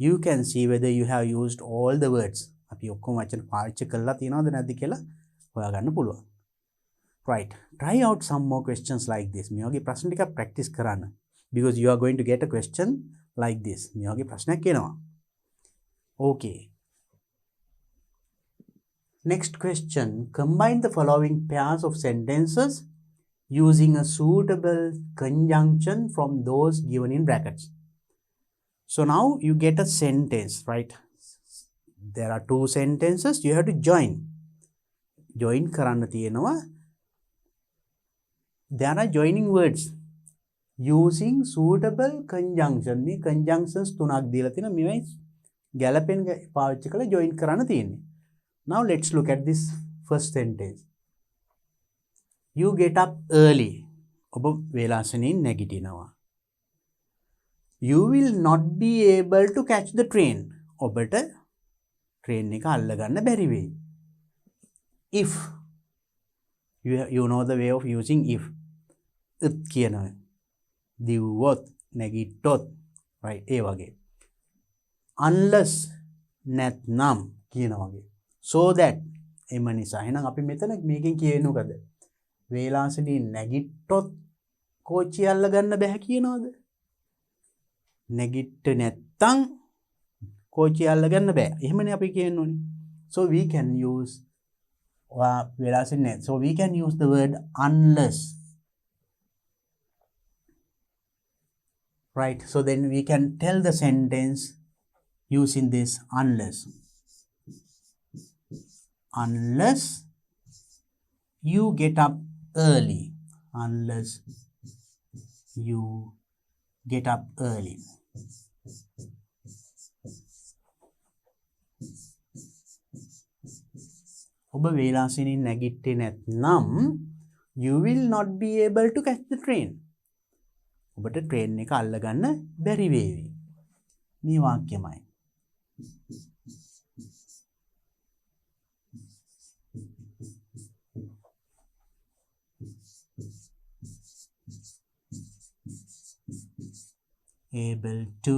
you can see whether you have used all the words අපි ඔක්කොම වචන පාවිච්චි කරලා තියෙනවද නැද්ද කියලා හොයාගන්න පුළුවන් right try out some more questions like this මේ වගේ ප්‍රශ්න ටිකක් practice කරන්න because you are going to get a question like this මේ වගේ ප්‍රශ්නයක් එනවා okay next question combine the following pairs of sentences using a suitable conjunction from those given in brackets so now you get a sentence right there are two sentences you have to join කරන්න තියෙනවා there are joining words using suitable conjunction මේ conjunctions තුනක් දීලා තියෙනවා මේවයි ගැලපෙන පාවිච්චි කරලා join කරන්න තියෙන්නේ now let's look at this first sentence you get up early ඔබ වේලාසනින් නැගිටිනවා you will not be able to catch the train ඔබට train එක අල්ලගන්න බැරි වෙයි if you know the way of using if කියනවා දිව්වොත් නැගිට්ටොත් right ඒ වගේ unless නැත්නම් කියන වගේ so that එම නිසා එහෙනම් අපි මෙතන මේකෙන් කියන්නේ මොකද වේලාසනින් නැගිට්ටොත් කෝච්චිය අල්ලගන්න බෑ කියනවාද නැගිට්ට නැත්තම් කෝච්චිය අල්ලගන්න බෑ එහෙමනේ අපි කියන්නේ so we can use so we can use the word unless right so then we can tell the sentence using this unless you get up early unless you get up early ඔබ වේලාසනින් නැගිට්ටේ නැත්නම් you will not be able to catch the train ඔබට train එක අල්ලගන්න බැරි වේවි මේ වාක්‍යමයි. Able to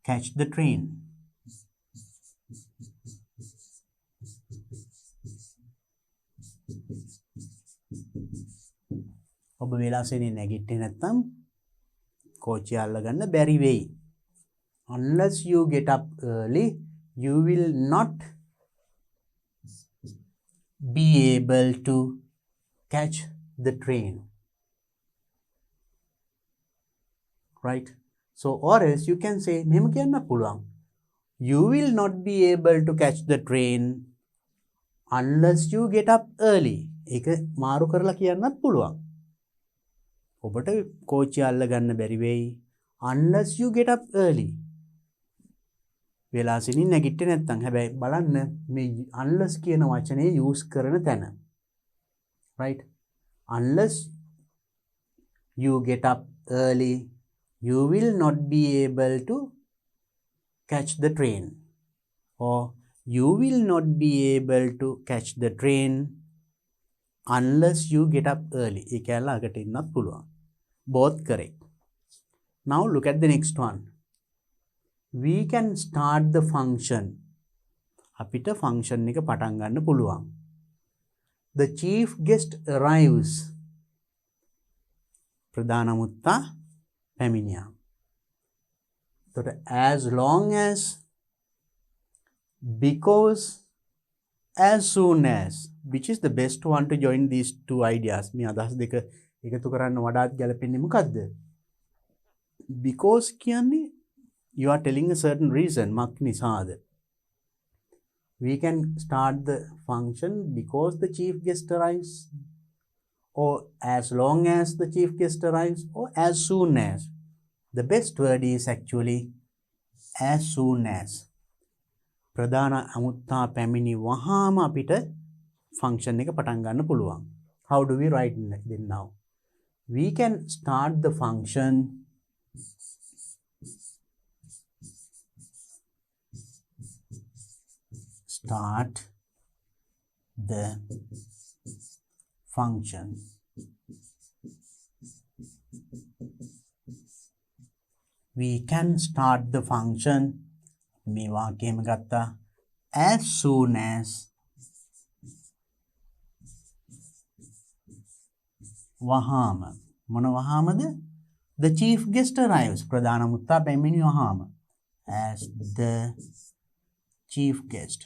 catch the train. ඔබ වෙලාසෙනේ නැගිටින්නේ නැත්නම් කෝච්චිය අල්ලගන්න බැරි වෙයි. Unless you get up early, you will not be able to catch the train. Right? So, or else you can say, මෙහෙම කියන්න පුළුවන්. You will not be able to catch the train unless you get up early. ඒක මාරු කරලා කියන්නත් පුළුවන්. ඔබට කෝච්චිය අල්ලගන්න බැරි වෙයි unless you get up early. වෙලාසිනින් නැගිටින්නේ නැත්නම්. හැබැයි බලන්න මේ unless කියන වචනේ use කරන තැන. Right? Unless you get up early, you will not be able to catch the train. Or you will not be able to catch the train unless you get up early. ඒක ඇල්ල අකට ඉන්නත් පුළුවන්. Both correct. Now look at the next one. We can start the function. අපිට function එක පටන් ගන්න පුළුවන්. The chief guest arrives. ප්‍රධාන මුත්තා පැමිණියා. So as long as, because, as soon as, which is the best one to join these two ideas? මේ අදහස් දෙක එකතු කරන්න වඩාත් ගැලපෙන්නේ මොකද්ද? Because කියන්නේ you are telling a certain reason. මක් නිසාද? We can start the function because the chief guest arrives, or as long as the chief guest arrives, or as soon as. The best word is actually as soon as. ප්‍රධාන අමුත්තා පැමිණි වහාම අපිට function එක පටන් ගන්න පුළුවන්. How do we write it now? We can start the function We can start the function මේ වාක්‍යෙම ගත්තා as soon as වහාම. මොන වහාමද? The chief guest arrives. ප්‍රධාන මුත්තා පැමිණි වහාම. As the chief guest.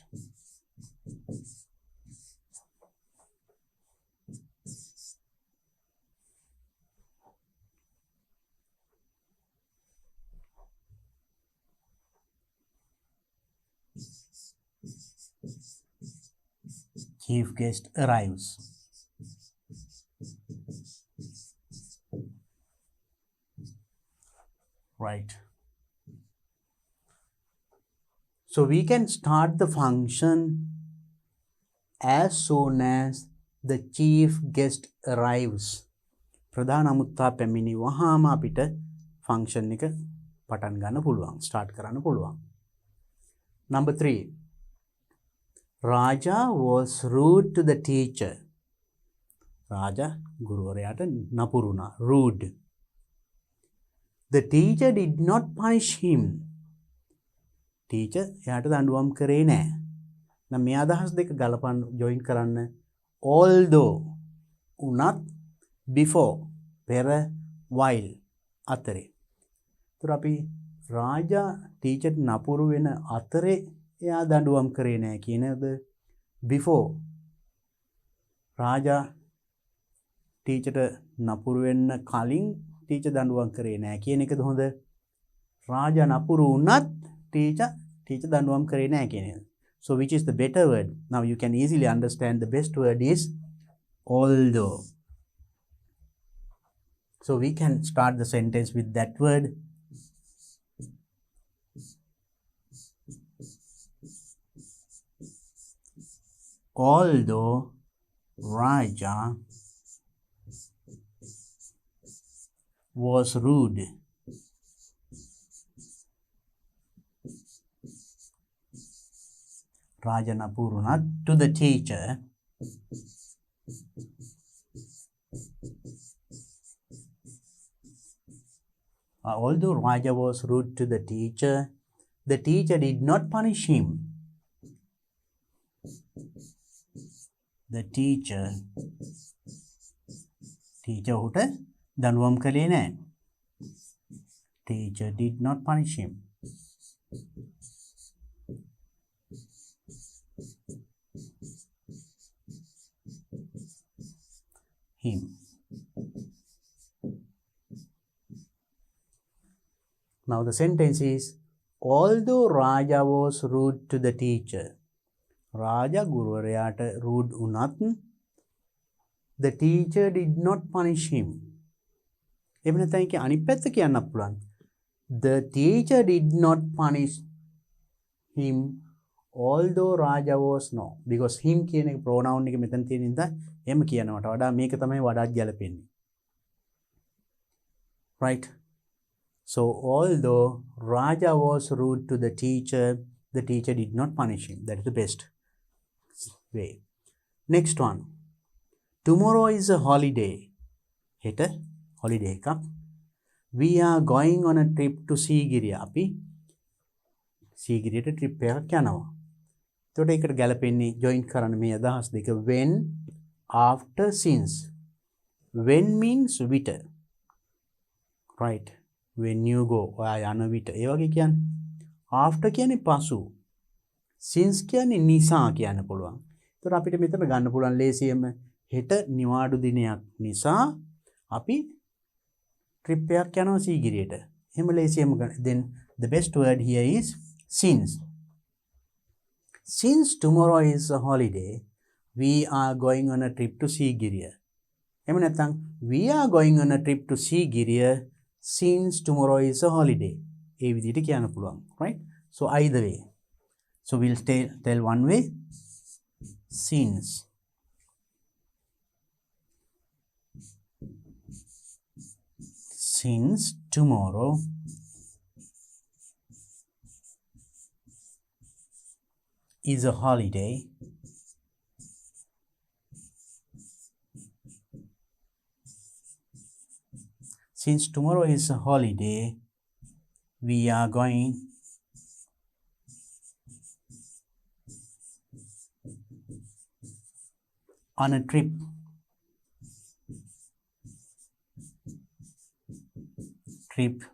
Chief guest arrives. Right. So we can start the function as soon as the chief guest arrives. ප්‍රධාන අමුත්තා පැමිණි වහාම අපිට function එක පටන් ගන්න පුළුවන්. start කරන්න පුළුවන්. Number 3. Raja was rude to the teacher. Raja ගුරුවරයාට නපුරු වුණා. Rude. The teacher did not punish him. Teacher එයාට දඬුවම් කරේ නැහැ. නම් මේ අදහස් දෙක ගලපන්න join කරන්න. Although උනත් before පෙර while අතරේ. ඒතර අපි රාජා ටීචර් නපුරු වෙන අතරේ එයා දඬුවම් කරේ නැහැ කියනද? before රාජා ටීචර්ට නපුරු වෙන්න කලින් ටීචර් දඬුවම් කරේ නැහැ කියන එකද හොඳ? රාජා නපුරු වුණත් ටීචර් දඬුවම් කරේ නැහැ කියන එක. So which is the better word? Now you can easily understand the best word is although. So we can start the sentence with that word. Although Raja was rude Rajana Purunath to the teacher. Although Raja was rude to the teacher did not punish him. The teacher උට දඬුවම් කළේ නැහැ. Teacher did not punish him. Now the sentence is, although Raja was rude to the teacher. Raja ගුරුවරයාට rude වුණත් the teacher did not punish him. එහෙම නැත්නම් ඒකේ අනිත් පැත්ත කියන්න පුළුවන්. The teacher did not punish him although Raja was no. Because him කියන එක pronoun එක මෙතන තියෙන නිසා එහෙම කියනවට වඩා මේක තමයි වඩාත් ගැලපෙන්නේ. Right? So although Raja was rude to the teacher did not punish him. That is the best way. Next one. Tomorrow is a holiday. හෙට holiday එකක්. We are going on a trip to Sigiriya. අපි සීගිරියට trip එකක් යනවා. එතකොට ඒකට ගැලපෙන්නේ join කරන්න මේ අදහස් දෙක when, after, since. When means විට. Right? When you go. ඔයා යන විට. ඒ වගේ කියන්නේ. After කියන්නේ පසු. Since කියන්නේ නිසා කියන්න පුළුවන්. එතකොට අපිට මෙතන ගන්න පුළුවන් ලේසියෙම හෙට නිවාඩු දිනයක් නිසා අපි trip එකක් යනවා සීගිරියට. එහෙම ලේසියෙම then the best word here is since. Since tomorrow is a holiday, we are going on a trip to Sigiriya. එහෙම නැත්නම් we are going on a trip to Sigiriya since tomorrow is a holiday. ඒ විදිහට කියන්න පුළුවන්. Right? So either way. So we'll tell one way. Since. Since tomorrow is a holiday, we are going on a trip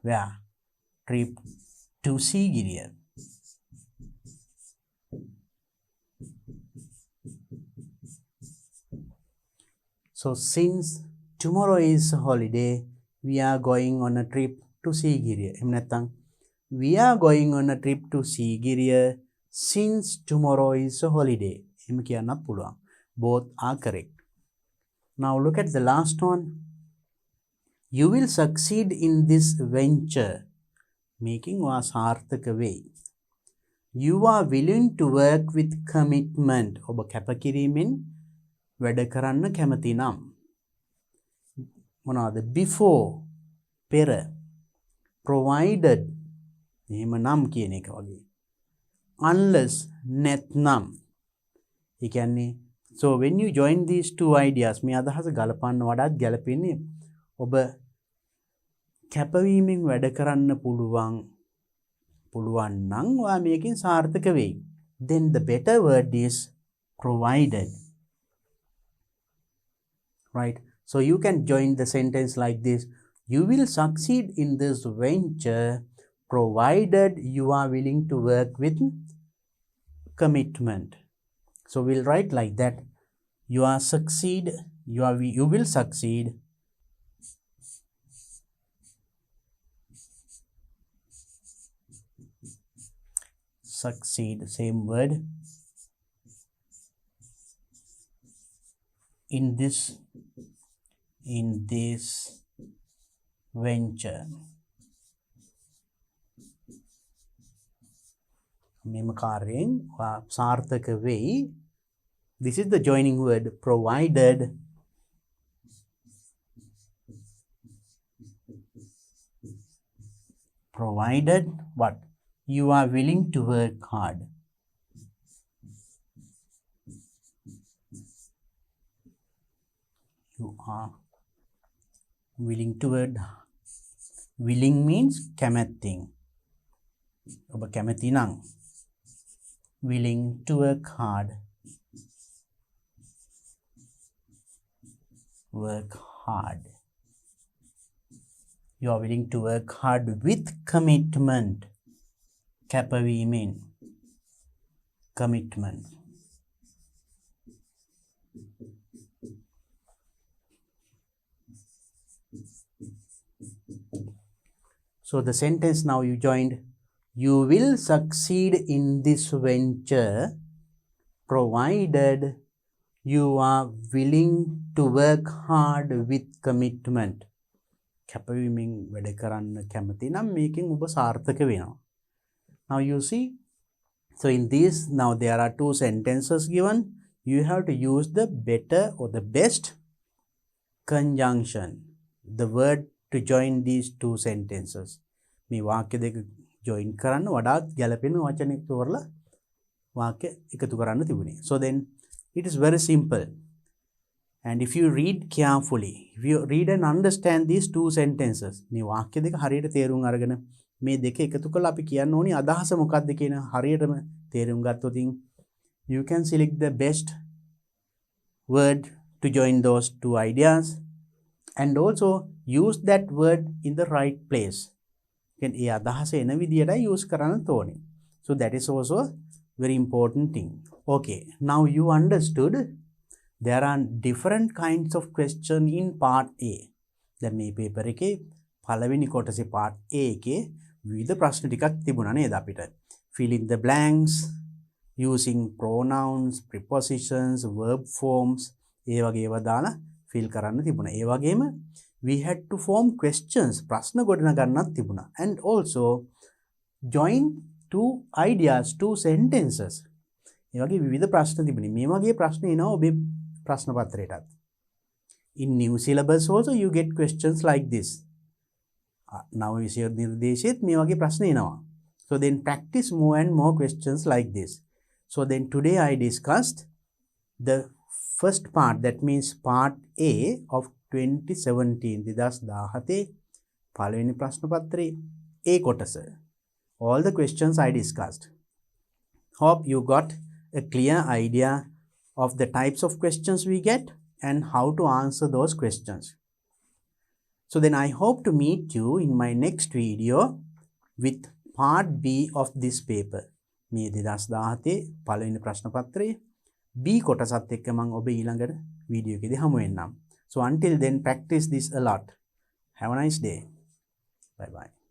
where? Trip to Sigiriya. So since tomorrow is a holiday, we are going on a trip to Sigiriya. එහෙම නැත්නම් we are going on a trip to Sigiriya since tomorrow is a holiday. එහෙම කියන්නත් පුළුවන්. Both are correct. Now look at the last one. You will succeed in this venture. Making was සාර්ථක වෙයි. You are willing to work with commitment. ඔබ කැපකිරීමෙන් වැඩ කරන්න කැමති නම්. මොනවාද? Before, පෙර. Provided, එහෙම නම් කියන එක වගේ. Unless, නැත්නම්. ඒ කියන්නේ so when you join these two ideas මේ අදහස ගලපන්න වඩාත් ගැලපෙන්නේ ඔබ කැපවීමෙන් වැඩ කරන්න පුළුවන් නම් ඔයා මේකෙන් සාර්ථක වෙයි. Then the better word is provided. Right? So you can join the sentence like this. You will succeed in this venture provided you are willing to work with commitment. So we'll write like that. You will succeed. Succeed, same word. In this venture. මෙම කාර්යයෙන් සාර්ථක වෙයි. This is the joining word provided what? You are willing to work hard. are willing toward. Willing means කැමැත්තෙන්. ඔබ කැමැති නම්. Willing to work hard. Work hard. You are willing to work hard with commitment. කැපවීමෙන්. Commitment. So the sentence now you joined, you will succeed in this venture provided you are willing to work hard with commitment. කැපවීමෙන් වැඩ කරන්න කැමති නම් මේකෙන් ඔබ සාර්ථක වෙනවා. Now you see, so in this, now there are two sentences given. You have to use the better or the best conjunction, the word to join these two sentences. මේ වාක්‍ය දෙක join කරන්න වඩාත් ගැළපෙන වචන තෝරලා වාක්‍ය එකතු කරන්න තිබුණේ. So then it is very simple. And if you read carefully, if you read and understand these two sentences, මේ වාක්‍ය දෙක හරියට තේරුම් අරගෙන මේ දෙක එකතු කරලා අපි කියන්න ඕනි අදහස මොකක්ද කියන හරියටම තේරුම් ගත්තොත් you can select the best word to join those two ideas and also use that word in the right place. ඒ අදහස එන විදියට use කරන්න ඕනේ. So that is also a very important thing. Okay, now you understood there are different kinds of question in part A. දැන් මේ paper එකේ පළවෙනි කොටසේ part A එකේ විවිධ ප්‍රශ්න ටිකක් තිබුණා නේද අපිට. Fill in the blanks using pronouns, prepositions, verb forms ඒ වගේ ඒවා දාලා fill කරන්න තිබුණා. ඒ වගේම we had to form questions, ප්‍රශ්න ගොඩනගන්නත් තිබුණා. And also join two ideas, two sentences. ඒ වගේ විවිධ ප්‍රශ්න තිබුණේ. මේ වගේ ප්‍රශ්න එනවා ඔබේ ප්‍රශ්න පත්‍රයටත්. In new syllabus also you get questions like this. නව විෂය නිර්දේශයේත් මේ වගේ ප්‍රශ්න එනවා. So then practice more and more questions like this. So then today I discussed the first part, that means part A of 2017. 2017 පළවෙනි ප්‍රශ්න පත්‍රයේ A කොටස. All the questions I discussed. Hope you got a clear idea of the types of questions we get and how to answer those questions. So then I hope to meet you in my next video with part B of this paper. මේ 2017 පළවෙනි ප්‍රශ්න පත්‍රයේ B කොටසත් එක්ක මම ඔබ ඊළඟට video එකේදී හමු වෙන්නම්. So until then, practice this a lot. Have a nice day. Bye bye.